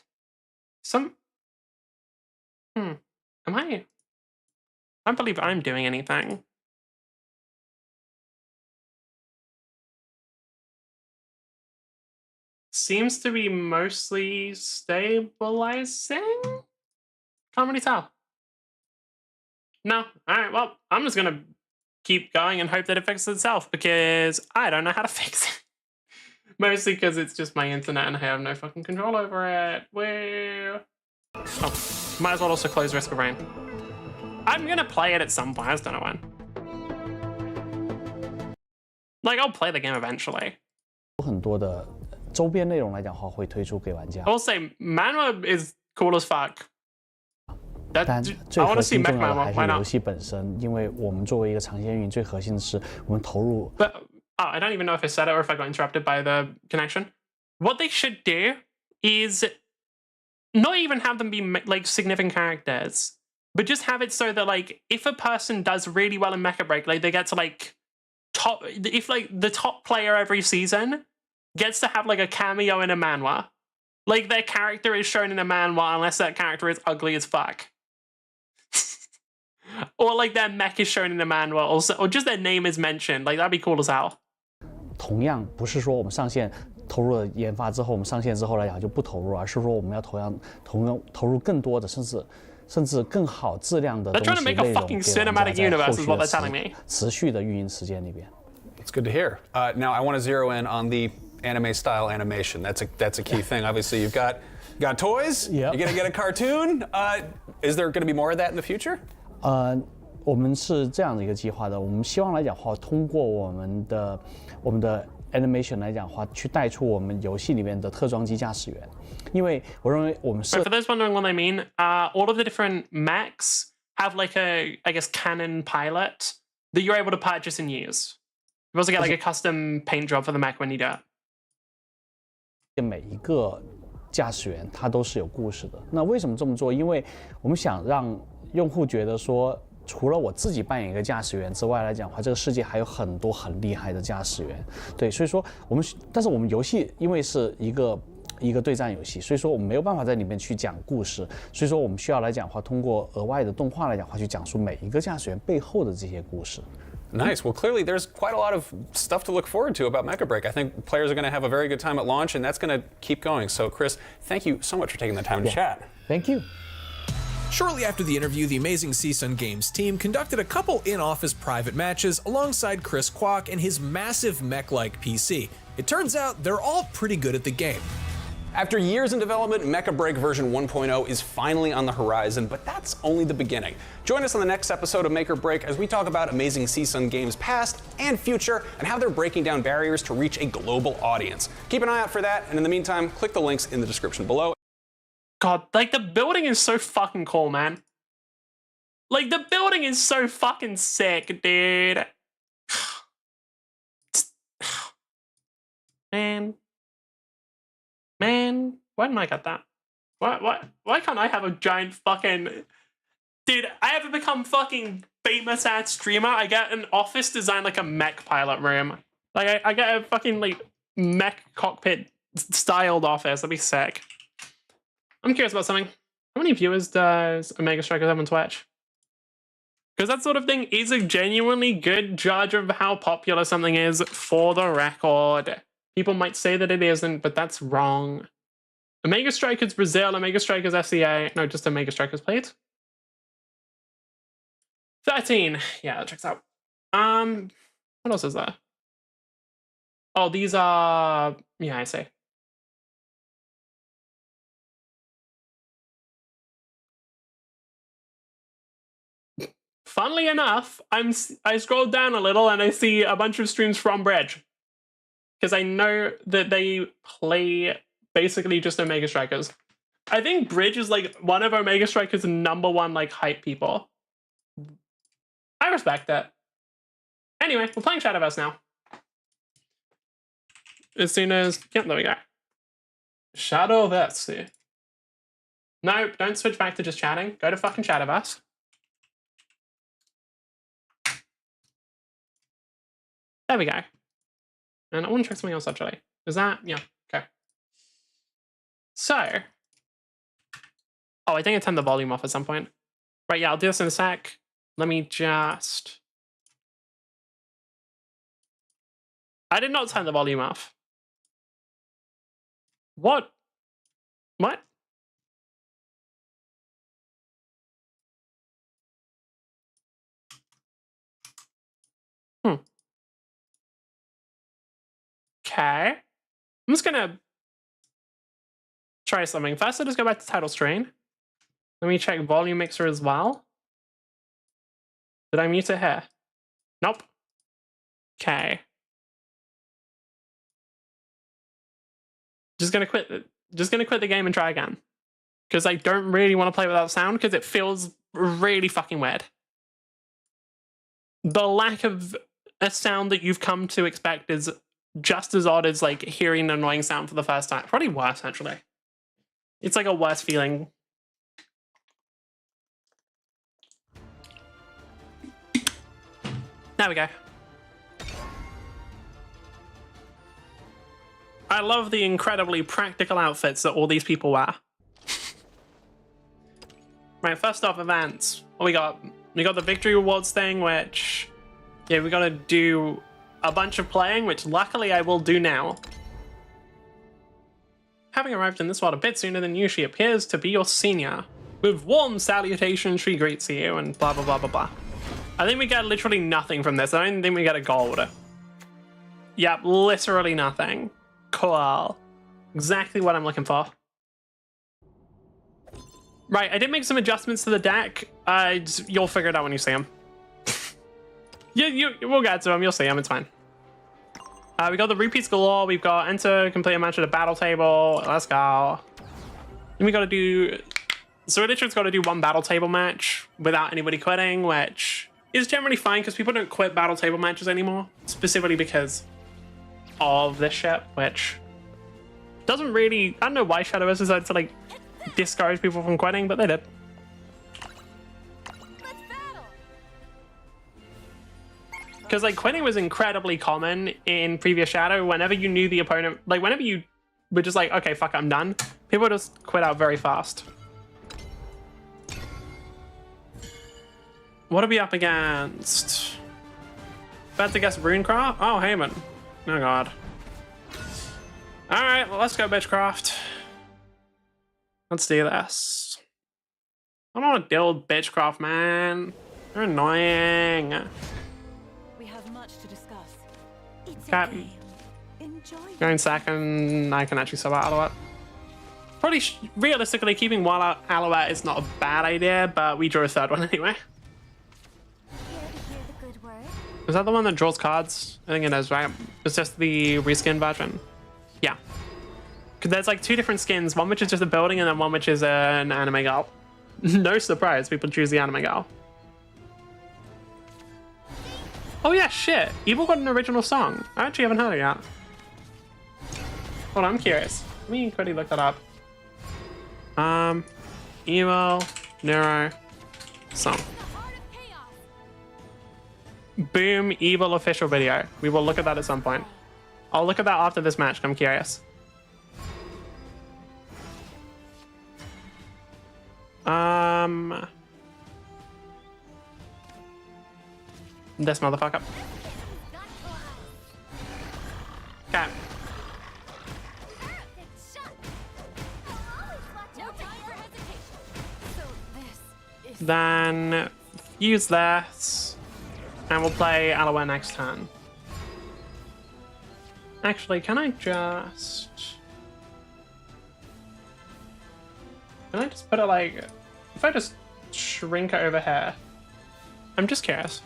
I don't believe I'm doing anything. Seems to be mostly stabilizing? Can't really tell. No. Alright, well, I'm just gonna keep going and hope that it fixes itself because I don't know how to fix it. Mostly because it's just my internet and I have no fucking control over it. Well... Oh, might as well also close Risk of Rain. I'm gonna play it at some point, I just don't know when. Like, I'll play the game eventually. 很多的周边内容来讲的话，会推出给玩家。I'll say, manhwa is cool as fuck. 但最 I want 核 to see 心 Mech 重要的 manhwa, 还 why 是 not? 游戏本身，因为我们作为一个长线运营，最核心的是我们投入。But I don't even know if I said it or if I got interrupted by the connection. What they should do is not even have them be like significant characters, but just have it so that like if a person does really well in Mecha Break, like they get to like if like the top player every season gets to have like a cameo in a manhwa, like their character is shown in a manhwa unless that character is ugly as fuck. Or like their mech is shown in a manhwa, also, or just their name is mentioned. Like that'd be cool as hell. 同样不是说我们上线投入了研发之后，我们上线之后来讲就不投入，而是说我们要投入更多的，甚至更好质量的东西内容给玩家在后续的持续的运营时间里边。It's good to hear. Now I want to zero in on the anime style animation. That's a key thing. Obviously, you've got toys. Yep. You're gonna get a cartoon. Is there gonna be more of that in the future? 我们是这样的一个计划的，我们希望来讲话，通过我们的 animation 来讲话，去带出我们游戏里面的特装机驾驶员。因为我认为我们 For those wondering what I mean, all of the different mechs have like a, I guess, canon pilot that you're able to purchase and use. You also get like a custom paint job for the mech when you do it. 每一个驾驶员他都是有故事的。那为什么这么做？因为我们想让用户觉得说，除了我自己扮演一个驾驶员之外来讲的话，这个世界还有很多很厉害的驾驶员。对，所以说但是我们游戏因为是一个对战游戏，所以说我们没有办法在里面去讲故事，所以说我们需要来讲的话，通过额外的动画来讲的话，去讲述每一个驾驶员背后的这些故事。Nice. Well, clearly there's quite a lot of stuff to look forward to about Mecha Break. I think players are going to have a very good time at launch, and that's going to keep going. So, Chris, thank you so much for taking the time to chat. Thank you. Shortly after the interview, the Amazing CSUN Games team conducted a couple in-office private matches alongside Chris Kwok and his massive mech-like PC. It turns out they're all pretty good at the game. After years in development, Mecha Break version 1.0 is finally on the horizon, but that's only the beginning. Join us on the next episode of Make or Break as we talk about Amazing CSUN Games' past and future and how they're breaking down barriers to reach a global audience. Keep an eye out for that, and in the meantime, click the links in the description below. God, like the building is so fucking cool, man. Like the building is so fucking sick, dude. Man, why didn't I get that? Why can't I have a giant fucking... Dude, I haven't become fucking famous ass streamer. I get an office designed like a mech pilot room. Like I get a fucking like mech cockpit styled office. That'd be sick. I'm curious about something. How many viewers does Omega Strikers have on Twitch? Because that sort of thing is a genuinely good judge of how popular something is for the record. People might say that it isn't, but that's wrong. Omega Strikers Brazil, Omega Strikers SEA. No, just Omega Strikers, please. 13. Yeah, that checks out. What else is there? Oh, these are... Yeah, I see. Funnily enough, I scrolled down a little and I see a bunch of streams from Bridge. Because I know that they play basically just Omega Strikers. I think Bridge is like one of Omega Strikers' #1 like hype people. I respect that. Anyway, we're playing Shadowverse now. As soon as... Yep, there we go. Shadowverse. Nope, don't switch back to just chatting. Go to fucking Shadowverse. There we go. And I want to check something else, actually. Is that... Yeah, okay. So... Oh, I think I turned the volume off at some point. Right, yeah, I'll do this in a sec. Let me just... I did not turn the volume off. What? What? Okay. I'm just gonna try something. First, I'll just go back to title screen. Let me check volume mixer as well. Did I mute it here? Nope. Okay. Just gonna quit the game and try again. Because I don't really want to play without sound because it feels really fucking weird. The lack of a sound that you've come to expect is just as odd as like hearing an annoying sound for the first time. Probably worse, actually. It's like a worse feeling. There we go. I love the incredibly practical outfits that all these people wear. Right, first off, events. What we got? We got the victory rewards thing, which... Yeah, we gotta do a bunch of playing, which luckily I will do now. Having arrived in this world a bit sooner than you, she appears to be your senior. With warm salutation, she greets you, and blah blah blah blah blah. I think we get literally nothing from this. I don't think we get a gold. Yep, literally nothing. Cool. Exactly what I'm looking for. Right, I did make some adjustments to the deck. You'll figure it out when you see them. We'll get to them. You'll see them. It's fine. We got the repeats galore. We've got enter, complete a match at a battle table. Let's go. And we got to do... So Edition's got to do one battle table match without anybody quitting, which is generally fine because people don't quit battle table matches anymore. Specifically because of this shit, which doesn't really... I don't know why shadowverse decided to, like, discourage people from quitting, but they did. Because like quitting was incredibly common in previous Shadow. Whenever you knew the opponent, like whenever you were just like, okay, fuck, I'm done, people just quit out very fast. What are we up against? About to guess Runecraft? Oh, Heyman. Oh god. All right, well, let's go Bitchcraft. Let's do this. I don't want to deal with Bitchcraft, man. They're annoying. We have much to discuss. It's Okay. Enjoy. Going second, I can actually sub out Alouette. Probably, realistically, keeping one Alouette is not a bad idea, but we drew a third one anyway. Here to hear the good word. Is that the one that draws cards? I think it is, right? It's just the reskin version. Yeah. Because there's like two different skins, one which is just a building and then one which is an anime girl. No surprise, people choose the anime girl. Oh yeah, shit. Evil got an original song. I actually haven't heard it yet. Hold on, I'm curious. Let me quickly look that up. Evil, Neuro, song. Boom, Evil official video. We will look at that at some point. I'll look at that after this match, I'm curious. This motherfucker. Okay. Then use this, and we'll play Alouette next turn. Actually, can I just put it like, if I just shrink it over here? I'm just curious.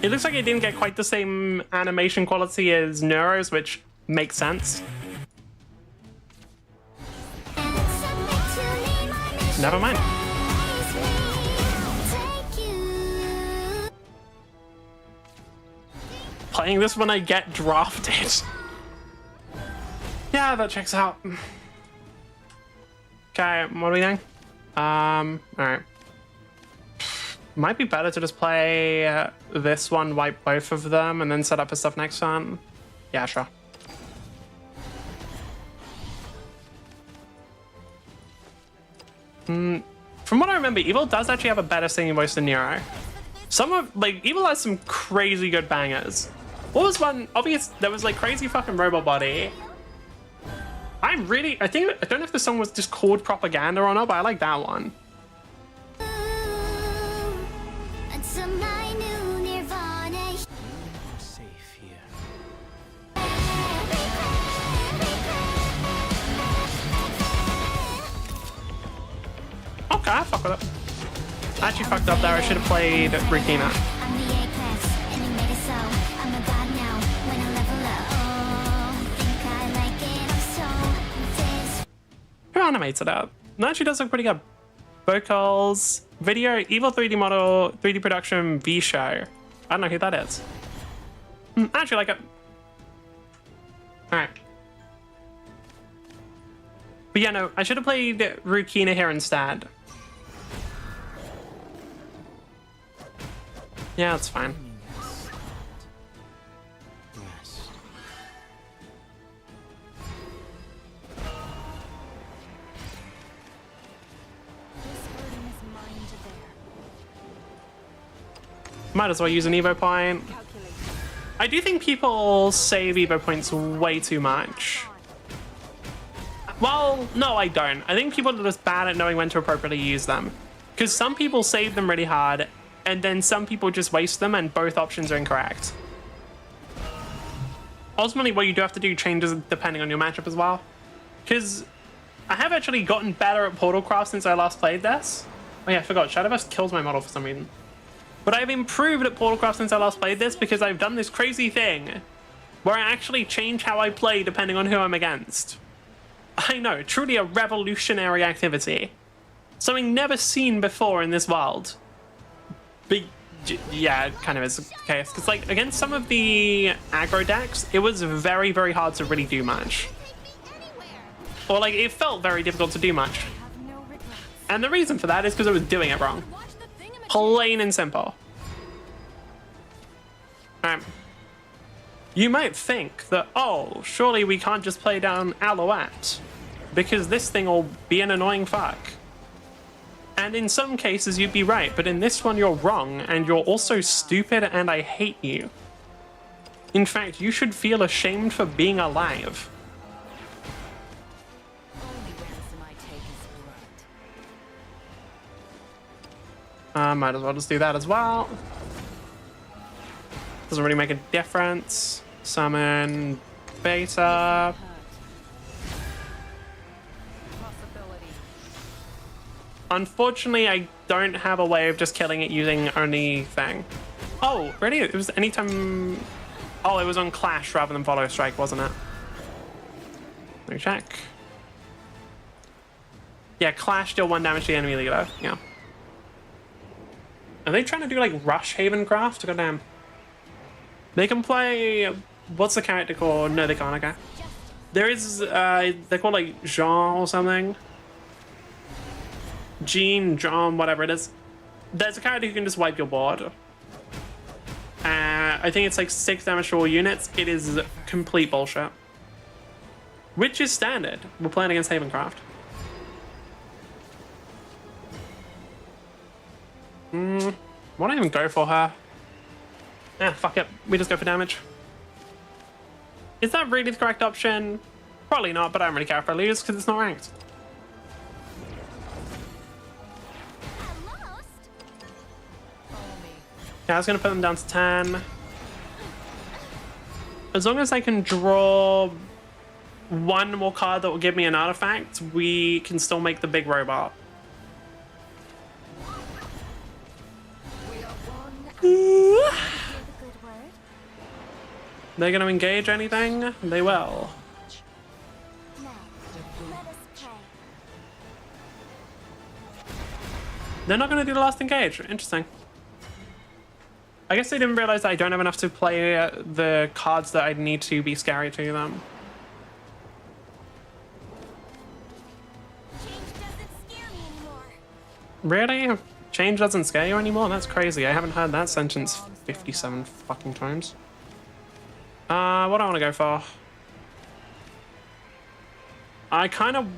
It looks like it didn't get quite the same animation quality as Neuro's, which makes sense. Never mind. Playing this when I get drafted. Yeah, that checks out. Okay, what are we doing? Alright. Might be better to just play this one, wipe both of them, and then set up for stuff next time. Yeah, sure. From what I remember, Evil does actually have a better singing voice than Nero. Some of, like, Evil has some crazy good bangers. What was one? Obvious, there was like crazy fucking robot body. I don't know if the song was just called Propaganda or not, but I like that one. Okay, I fuck with it. I actually fucked up there. I should have played Regina. Who animates it out? No, she does look pretty good. Vocals, video, Evil 3D model, 3D production, V show. I don't know who that is. I actually like it. Alright. But yeah, no, I should have played Rukina here instead. Yeah, that's fine. Might as well use an Evo point. I do think people save Evo points way too much. Well, no, I don't. I think people are just bad at knowing when to appropriately use them. Because some people save them really hard, and then some people just waste them, and both options are incorrect. Ultimately, what you do have to do changes depending on your matchup as well. Because I have actually gotten better at Portal Craft since I last played this. Oh yeah, I forgot. Shadowverse kills my model for some reason. But I've improved at Portal Craft since I last played this because I've done this crazy thing where I actually change how I play depending on who I'm against. I know, truly a revolutionary activity. Something never seen before in this world. But yeah, it kind of is the case. Because like, against some of the aggro decks, it was very, very hard to really do much. Or like, it felt very difficult to do much. And the reason for that is because I was doing it wrong. Plain and simple. You might think that, oh, surely we can't just play down Alouette because this thing will be an annoying fuck. And in some cases you'd be right, but in this one you're wrong, and you're also stupid and I hate you. In fact, you should feel ashamed for being alive. Might as well just do that as well. Doesn't really make a difference. Summon Beta. Unfortunately, I don't have a way of just killing it using only thing. Oh, really? It was anytime... Oh, it was on Clash rather than Follow Strike, wasn't it? Let me check. Yeah, Clash deal 1 damage to the enemy leader. Yeah. Are they trying to do like Rush Haven Craft? Goddamn. They can play... What's the character called? No, they can't, okay. There is... they're called like Jean or something. Jean, John, whatever it is. There's a character who can just wipe your board. I think it's like 6 damage to all units. It is complete bullshit. Which is standard. We're playing against Havencraft. Why don't I even go for her? Fuck it. We just go for damage. Is that really the correct option? Probably not, but I don't really care if I lose because it's not ranked. Yeah, I was going to put them down to 10. As long as I can draw one more card that will give me an artifact, we can still make the big robot. They're going to engage anything? They will. They're not going to do the last engage. Interesting. I guess they didn't realize I don't have enough to play the cards that I need to be scary to them. Really? Change doesn't scare you anymore? That's crazy. I haven't heard that sentence 57 fucking times. What do I want to go for? I kind of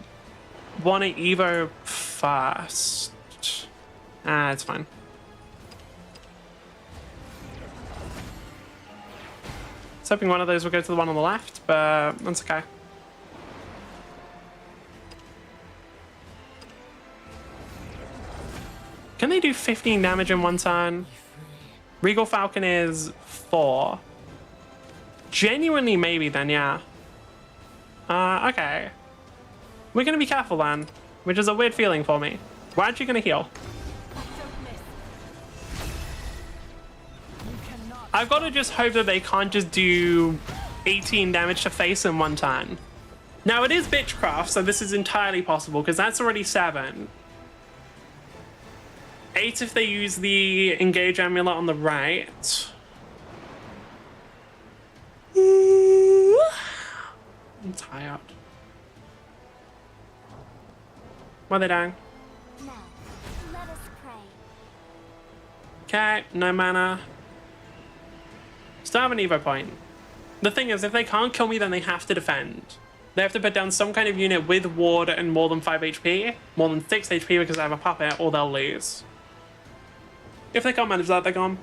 want to Evo fast. It's fine. I was hoping one of those would go to the one on the left, but that's okay. Can they do 15 damage in one turn? Regal Falcon is 4. Genuinely, maybe then, yeah. Okay. We're gonna be careful then, which is a weird feeling for me. We're actually gonna heal. I've got to just hope that they can't just do 18 damage to face in one turn. Now, it is Bitchcraft, so this is entirely possible, because that's already 7. 8 if they use the Engage Amulet on the right. I'm tired. What are they doing? Okay, no mana. Still have an Evo point. The thing is, if they can't kill me, then they have to defend. They have to put down some kind of unit with ward and more than 5 HP, more than 6 HP because I have a puppet, or they'll lose. If they can't manage that, they're gone.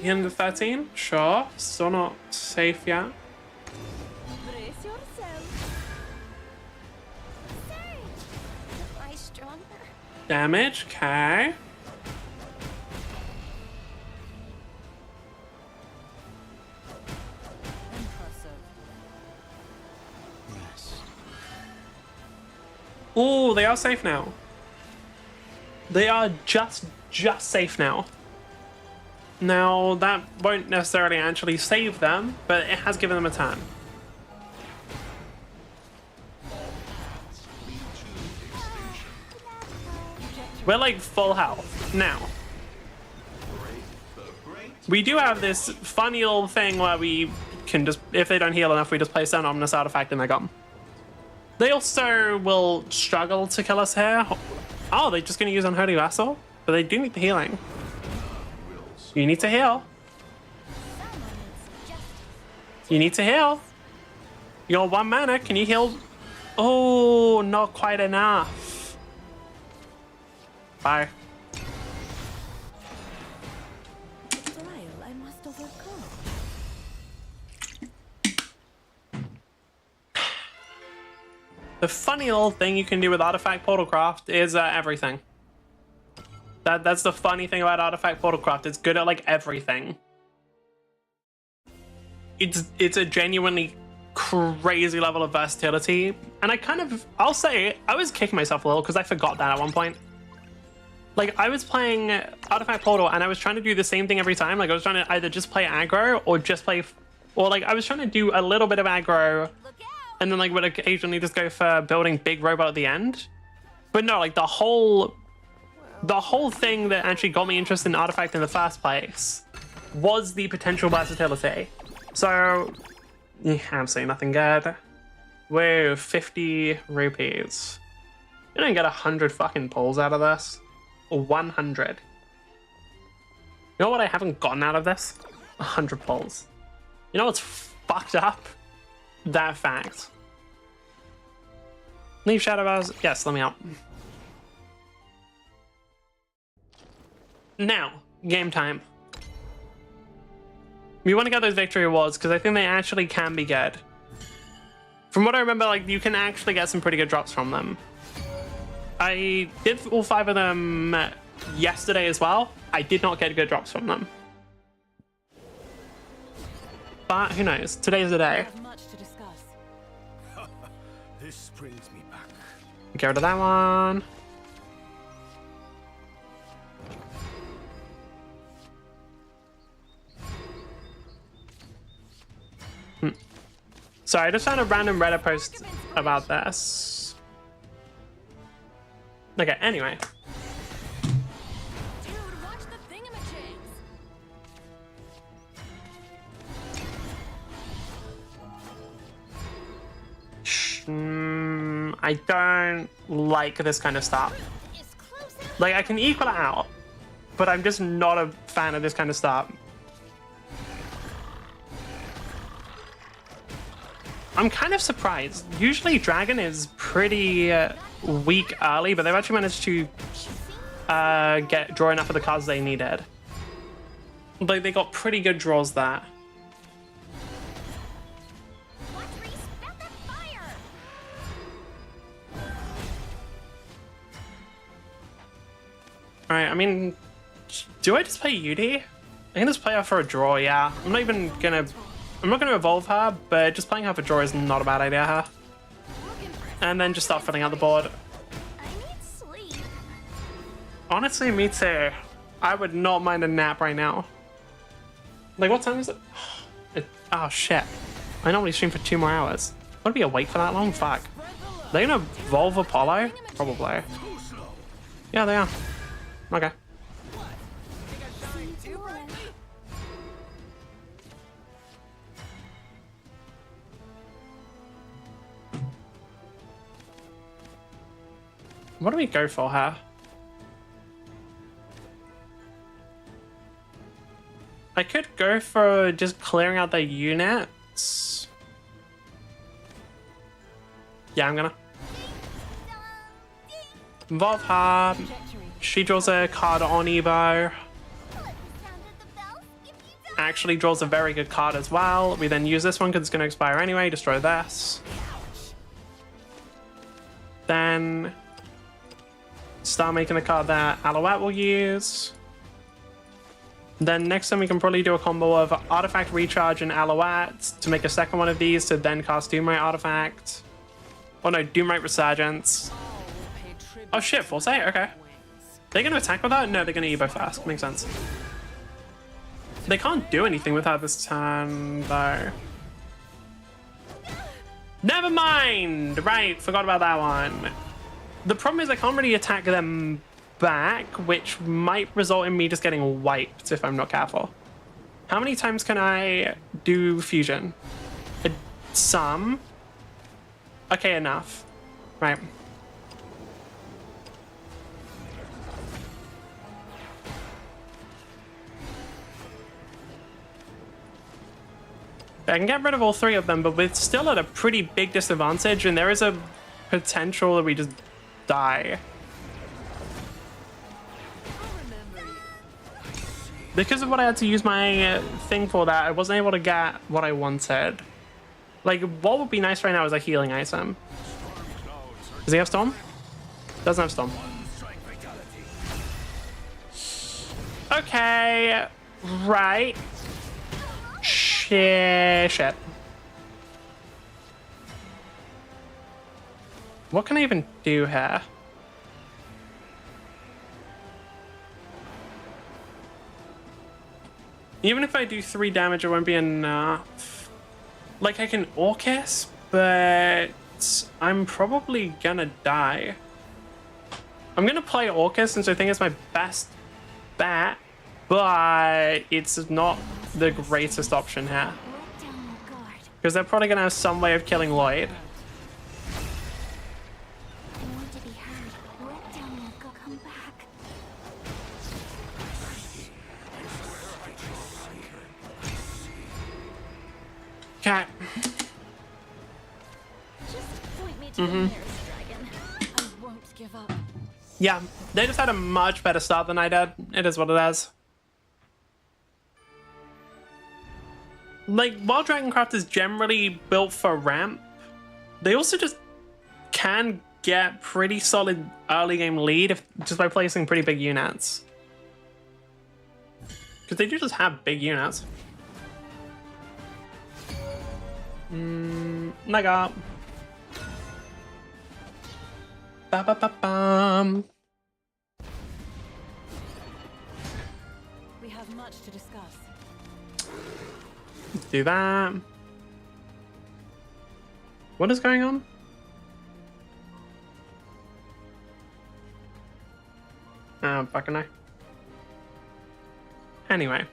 In the 13? Sure. Still not safe yet. Brace yourself. Am I stronger? Damage, okay. Impressive. Oh, they are safe now. They are just safe now. Now, that won't necessarily actually save them, but it has given them a turn. We're like full health now. We do have this funny little thing where we can just, if they don't heal enough, we just place an ominous artifact and they're gone. They also will struggle to kill us here. Oh, they're just going to use Unholy Vessel? But they do need the healing. You need to heal. You need to heal. You're 1 mana. Can you heal? Oh, not quite enough. Bye. Trial I must overcome. The funny little thing you can do with Artifact Portalcraft is everything. That's the funny thing about Artifact Portalcraft. It's good at like everything. It's a genuinely crazy level of versatility. And I'll say, I was kicking myself a little because I forgot that at one point. Like, I was playing Artifact Portal and I was trying to do the same thing every time. Like, I was trying to either just play aggro or just play... Or, like, I was trying to do a little bit of aggro and then, like, would occasionally just go for building big robot at the end. But no, like, the whole thing that actually got me interested in Artifact in the first place was the potential versatility. So, absolutely nothing good. Whoa, 50 rupees. You don't get 100 fucking pulls out of this. 100. You know what I haven't gotten out of this? 100 pulls. You know what's fucked up? That fact. Leave shadowverse. Yes, let me out. Now, game time. We want to get those victory awards because I think they actually can be good. From what I remember, like, you can actually get some pretty good drops from them. I did all 5 of them yesterday as well. I did not get good drops from them. But who knows? Today's the We day. have much to discuss. This brings me back. Get rid of that one. Sorry, I just found a random Reddit post about this. Okay, anyway. Dude, watch the thingamajigs. I don't like this kind of stuff. Like, I can equal it out, but I'm just not a fan of this kind of stuff. I'm kind of surprised. Usually Dragon is pretty weak early, but they've actually managed to draw enough of the cards they needed. Like, they got pretty good draws there. Alright, I mean, do I just play Yudi? I can just play her for a draw, yeah. I'm not gonna evolve her, but just playing her for draw is not a bad idea, huh? And then just start filling out the board. I need sleep. Honestly, me too. I would not mind a nap right now. Like, what time is it? Oh, shit. I normally stream for 2 more hours. Would I be awake for that long? Fuck. Are they gonna evolve Apollo? Probably. Yeah, they are. Okay. What do we go for here? I could go for just clearing out the units. Yeah, I'm gonna. Evolve her. She draws a card on Evo. What sounded the bells? If you actually draws a very good card as well. We then use this one because it's going to expire anyway. Destroy this. Then start making the card that Alouette will use. Then next time we can probably do a combo of Artifact Recharge and Alouette to make a second one of these to then cast Doomrite Artifact. Oh no, Doomrite Resurgence. Oh shit, full sight, okay. They're gonna attack with that? No, they're gonna Evo fast. Makes sense. They can't do anything with her this turn, though. Never mind! Right, forgot about that one. The problem is I can't really attack them back, which might result in me just getting wiped if I'm not careful. How many times can I do fusion? Some. Okay, enough. Right. I can get rid of all three of them, but we're still at a pretty big disadvantage, and there is a potential that we just die. Because of what I had to use my thing for that, I wasn't able to get what I wanted. Like, what would be nice right now is a healing item. Does he have Storm? Doesn't have Storm. Okay. Right. Shit. What can I even do here? Even if I do 3 damage, it won't be enough. Like, I can Orcus, but I'm probably gonna die. I'm gonna play Orcus since I think it's my best bet, but it's not the greatest option here. Because they're probably gonna have some way of killing Lloyd. Okay. Just point me to the nearest dragon. I won't give up. Yeah, they just had a much better start than I did. It is what it is. Like, while Dragoncraft is generally built for ramp, they also just can get pretty solid early game lead just by placing pretty big units. Because they do just have big units. Naga. Ba-ba-ba-bum. We have much to discuss. Do that. What is going on? Oh, fucking no. Anyway.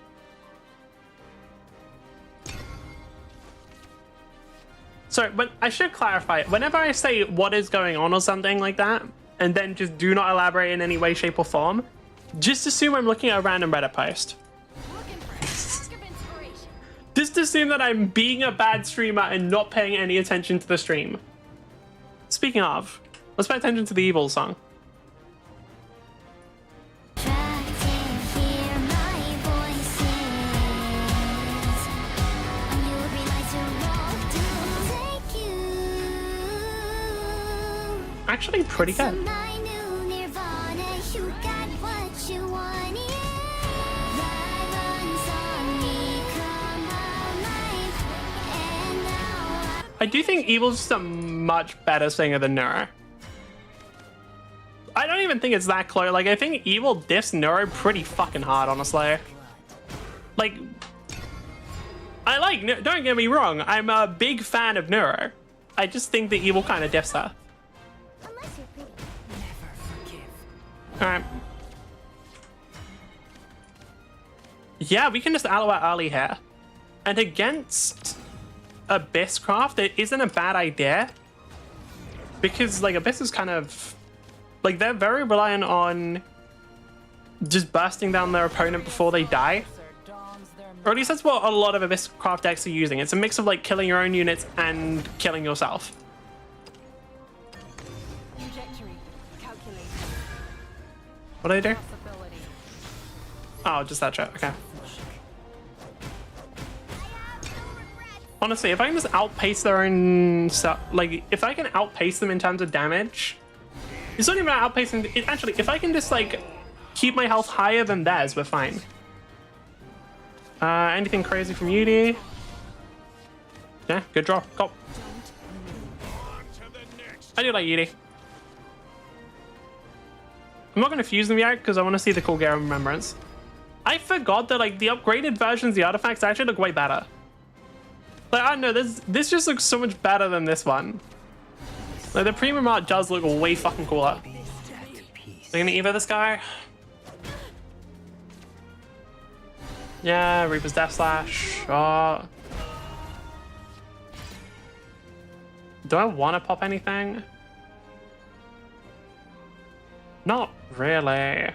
So, but I should clarify, whenever I say what is going on or something like that, and then just do not elaborate in any way, shape, or form, just assume I'm looking at a random Reddit post. Looking for a spark of inspiration. Just assume that I'm being a bad streamer and not paying any attention to the stream. Speaking of, let's pay attention to the Evil song. Actually pretty good. I do think Evil's just a much better singer than Neuro. I don't even think it's that close. Like, I think Evil diffs Neuro pretty fucking hard, honestly. Like, don't get me wrong, I'm a big fan of Neuro. I just think that Evil kind of diffs her. Unless you're pretty. Never forgive. Alright. Yeah, we can just Alouette early here. And against Abysscraft, it isn't a bad idea. Because, like, Abyss is kind of... Like, they're very reliant on just bursting down their opponent before they die. Or at least that's what a lot of Abysscraft decks are using. It's a mix of, like, killing your own units and killing yourself. Trajectory. Calculate. What do they do? Possibility. Oh, just that shit. Okay. Honestly, if I can just outpace their own stuff, like, if I can outpace them in terms of damage, it's not even about outpacing. Actually, if I can just, like, keep my health higher than theirs, we're fine. Anything crazy from Yudi? Yeah, good draw. Go. I do like Yudi. I'm not going to fuse them yet because I want to see the cool Gale Remembrance. I forgot that, like, the upgraded versions of the artifacts actually look way better. Like, I don't know, this just looks so much better than this one. Like, the premium art does look way fucking cooler. They're gonna Evo this guy? Yeah, Reaper's Death Slash. Oh. Do I want to pop anything? Not really.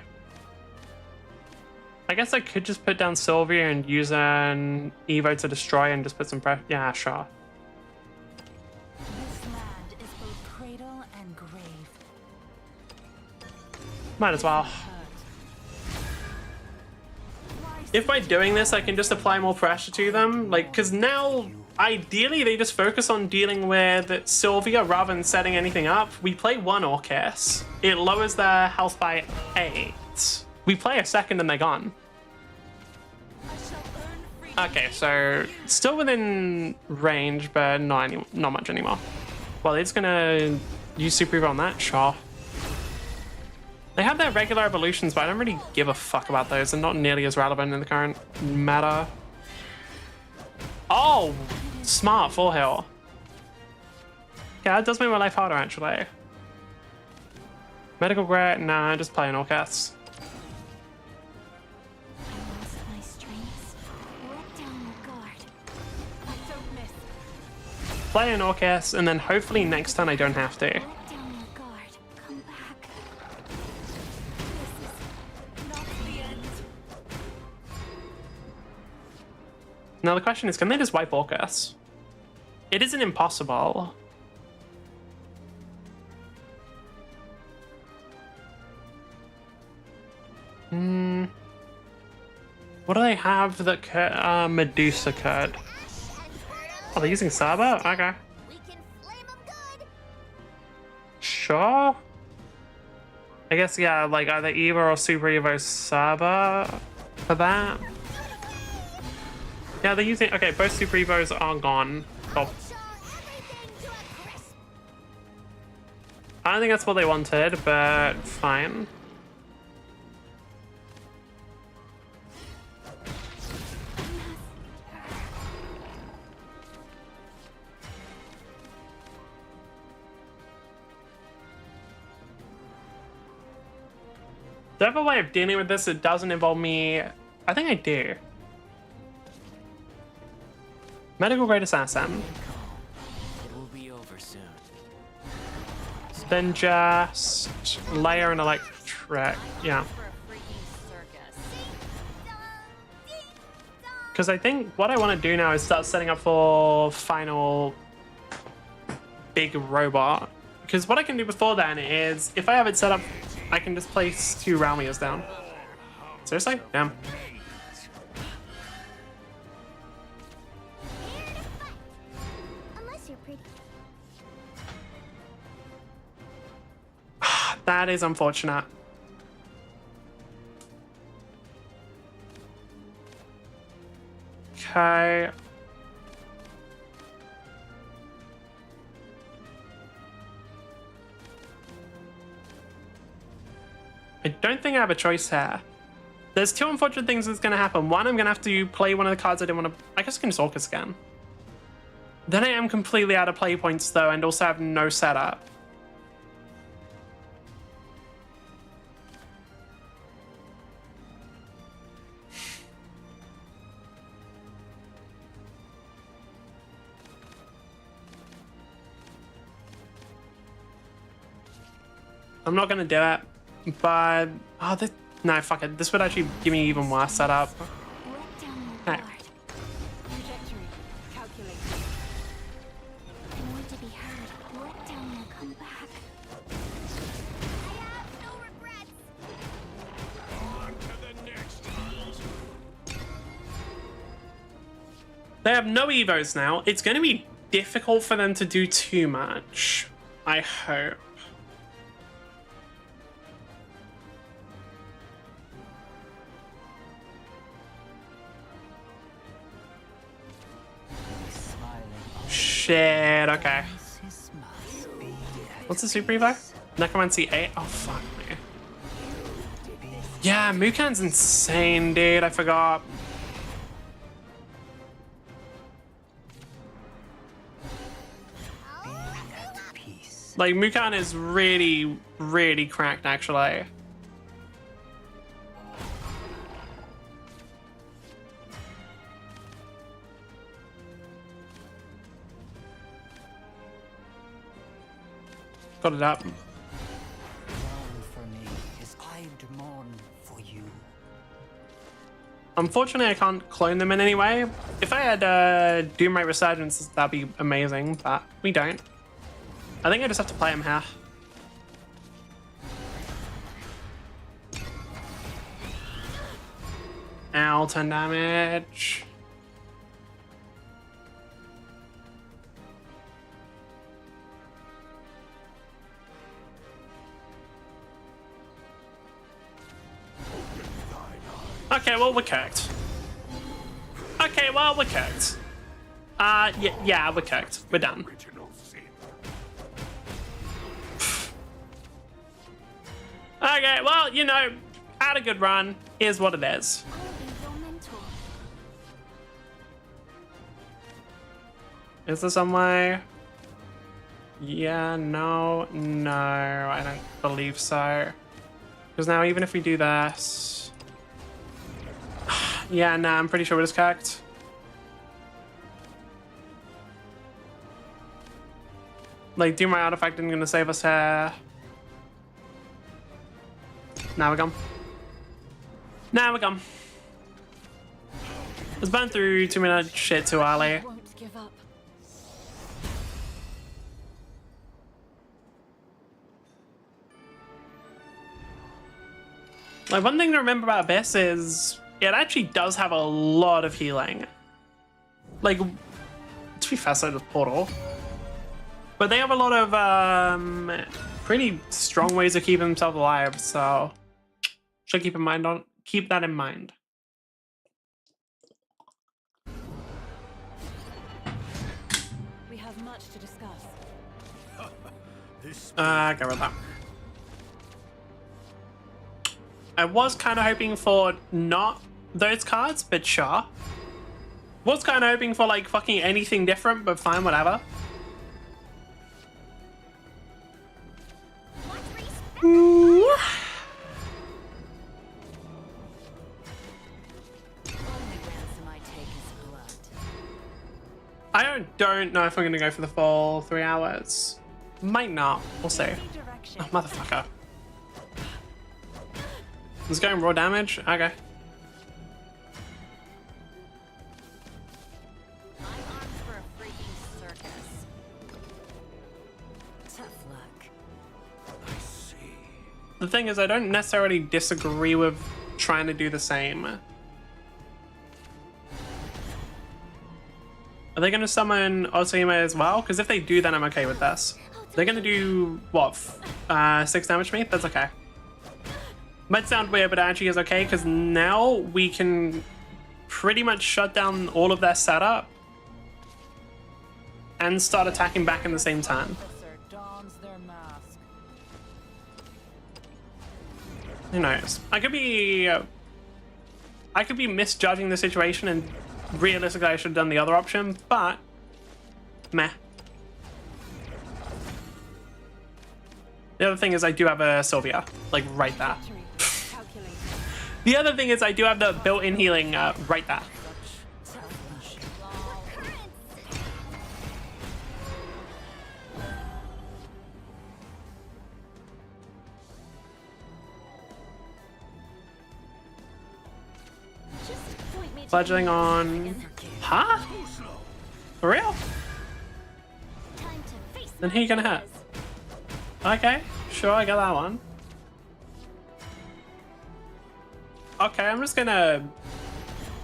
I guess I could just put down Sylvia and use an Evo to destroy and just put some pressure. Yeah, sure. This land is both cradle and grave. Might as well. If by doing this I can just apply more pressure to them, like, because now ideally they just focus on dealing with Sylvia rather than setting anything up. We play one Orcus. It lowers their health by 8. We play a second and they're gone. Okay, so still within range, but not much anymore. Well, they're just gonna use Super Evo on that, sure. They have their regular evolutions, but I don't really give a fuck about those. They're not nearly as relevant in the current meta. Oh, smart, full heal. Yeah, that does make my life harder, actually. Medical Grit, nah, just play an Orcus. Play an Orcus, and then hopefully next turn I don't have to. Now the question is, can they just wipe Orcus? It isn't impossible. What do they have that could, Medusa could? Oh, they're using Saba? Okay. Sure. I guess, yeah, like either Evo or Super Evo Saba for that. Yeah, they're using... Okay, both Super Evos are gone. Oh. I don't think that's what they wanted, but fine. Do I have a way of dealing with this that doesn't involve me? I think I do. Medical Grade Assassin. It will be over soon. Then just layer an electric. Yeah. Because I think what I want to do now is start setting up for final big robot. Because what I can do before then is, if I have it set up, I can just place 2 Ralmias down. Seriously? Damn. That is unfortunate. Okay. I don't think I have a choice here. There's 2 unfortunate things that's going to happen. One, I'm going to have to play one of the cards I didn't want to... I guess I can just Orcus again. Then I am completely out of play points, though, and also have no setup. I'm not going to do it. But, oh, this, no, fuck it. This would actually give me even worse setup. Okay. They have no Evos now. It's going to be difficult for them to do too much. I hope. Shit, okay. What's the Super Evo? Necromancy 8? Oh, fuck me. Yeah, Mukan's insane, dude. I forgot. Like, Mukan is really, really cracked, actually. Got it up. Unfortunately, I can't clone them in any way. If I had Doomray Resurgence, that'd be amazing, but we don't. I think I just have to play him here. Ow, 10 damage. Okay, well, we're cooked. Okay, well, we're cooked. Yeah, we're cooked. We're done. Okay, well, you know, had a good run. Here's what it is. Is there some way? Yeah, no, I don't believe so. Because now, even if we do this... yeah, nah, I'm pretty sure we're just cooked. Like, do my artifact isn't gonna save us here. Now we're gone. Now we're gone. Let's burn through 2 minute shit too early. Won't give up. Like, one thing to remember about Abyss is it actually does have a lot of healing. Like, to be fair, so does Portal. But they have a lot of pretty strong ways of keeping themselves alive, so should keep that in mind. We have much to discuss. Go with that. I was kind of hoping for not those cards, but sure. Was kind of hoping for like fucking anything different, but fine, whatever. Ooh. I don't know if I'm gonna go for the full 3 hours. Might not. We'll see. Oh, motherfucker. It's going raw damage? Okay. I'm armed for a freaking circus. Tough luck. The thing is, I don't necessarily disagree with trying to do the same. Are they going to summon Otsuyume as well? Because if they do, then I'm okay with this. They're going to do, what, 6 damage to me? That's okay. Might sound weird, but actually is okay, because now we can pretty much shut down all of their setup and start attacking back in the same turn. Who knows? I could be misjudging the situation, and realistically I should have done the other option, but meh. The other thing is I do have a Sylvia, like right there. The other thing is I do have the built-in healing right there. Fledgling on... Huh? For real? Then who are you gonna hit? Okay, sure, I got that one. Okay, I'm just gonna...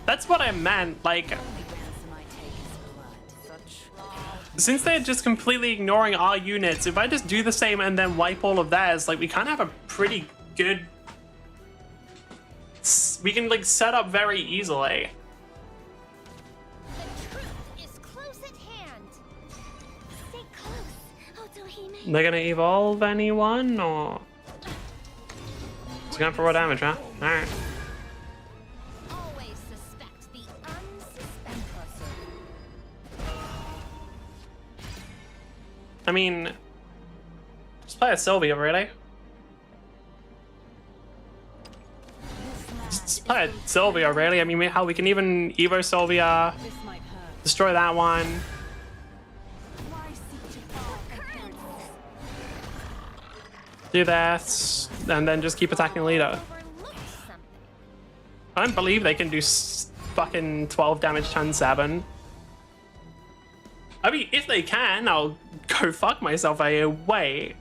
That's what I meant, like... Since they're just completely ignoring our units, if I just do the same and then wipe all of theirs, like we kind of have a pretty good... We can like set up very easily. The truth is close at hand. Stay close, Otohime. They're gonna evolve anyone, or... It's going for raw damage, huh? Alright. Always suspect the unsuspected. I mean... Just play a Sylvia, really. Just play a Sylvia, really. I mean, how we can even Evo Sylvia, This might hurt. destroy that one. Why seek to fall appearances? Do that, and then just keep attacking leader. Overlooked something. I don't believe they can do fucking 12 damage turn 7. I mean, if they can, I'll go fuck myself. Wait,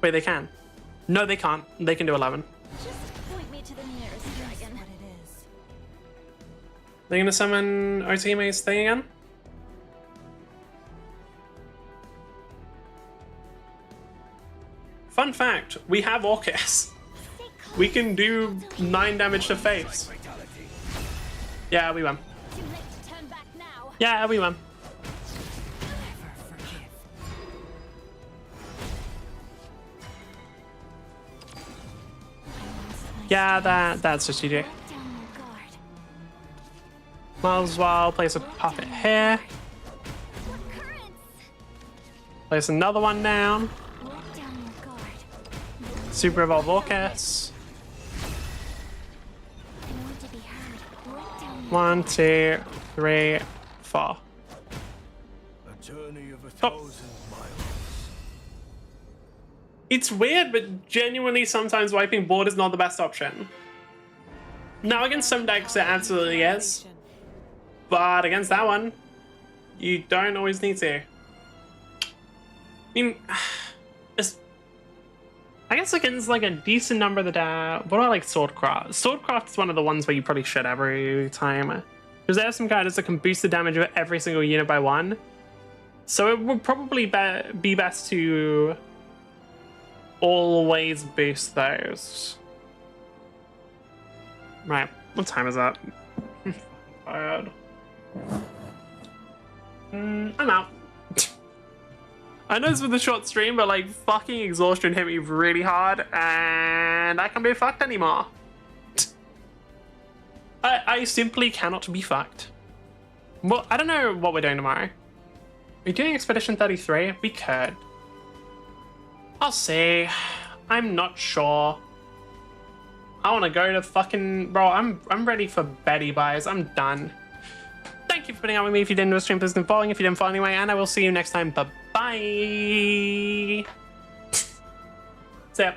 they can. No, they can't. They can do 11. Just point me to the nearest dragon. What it is. They're gonna summon Otime's thing again? Fun fact, we have Orcus. Stay close. We can do 9 damage to face. Yeah, we won. Too late to turn back now. Yeah, we won. Never forgive. Yeah, that's strategic. Let down your guard. Might as well place a puppet here. What currents? Place another one down. Let down your guard. Super Evolve Orcus. I want to be heard. Let down your 1, 2, 3, 4. A journey of 1,000 miles. It's weird, but genuinely sometimes wiping board is not the best option. Now against some decks it absolutely is, but against that one, you don't always need to. I mean, I guess against like a decent number of the deck. What do I like Swordcraft? Swordcraft is one of the ones where you probably should every time. Because there are some cards that can boost the damage of every single unit by 1. So it would probably be best to always boost those. Right, what time is that? I'm tired. I'm out. I know this was a short stream, but like fucking exhaustion hit me really hard, and I can't be fucked anymore. I simply cannot be fucked. Well, I don't know what we're doing tomorrow. Are we doing Expedition 33? We could. I'll see. I'm not sure. I want to go to fucking... Bro, I'm ready for Betty buys. I'm done. Thank you for putting up with me. If you didn't do a stream, please keep following. If you didn't follow anyway, and I will see you next time. Bye-bye. See ya.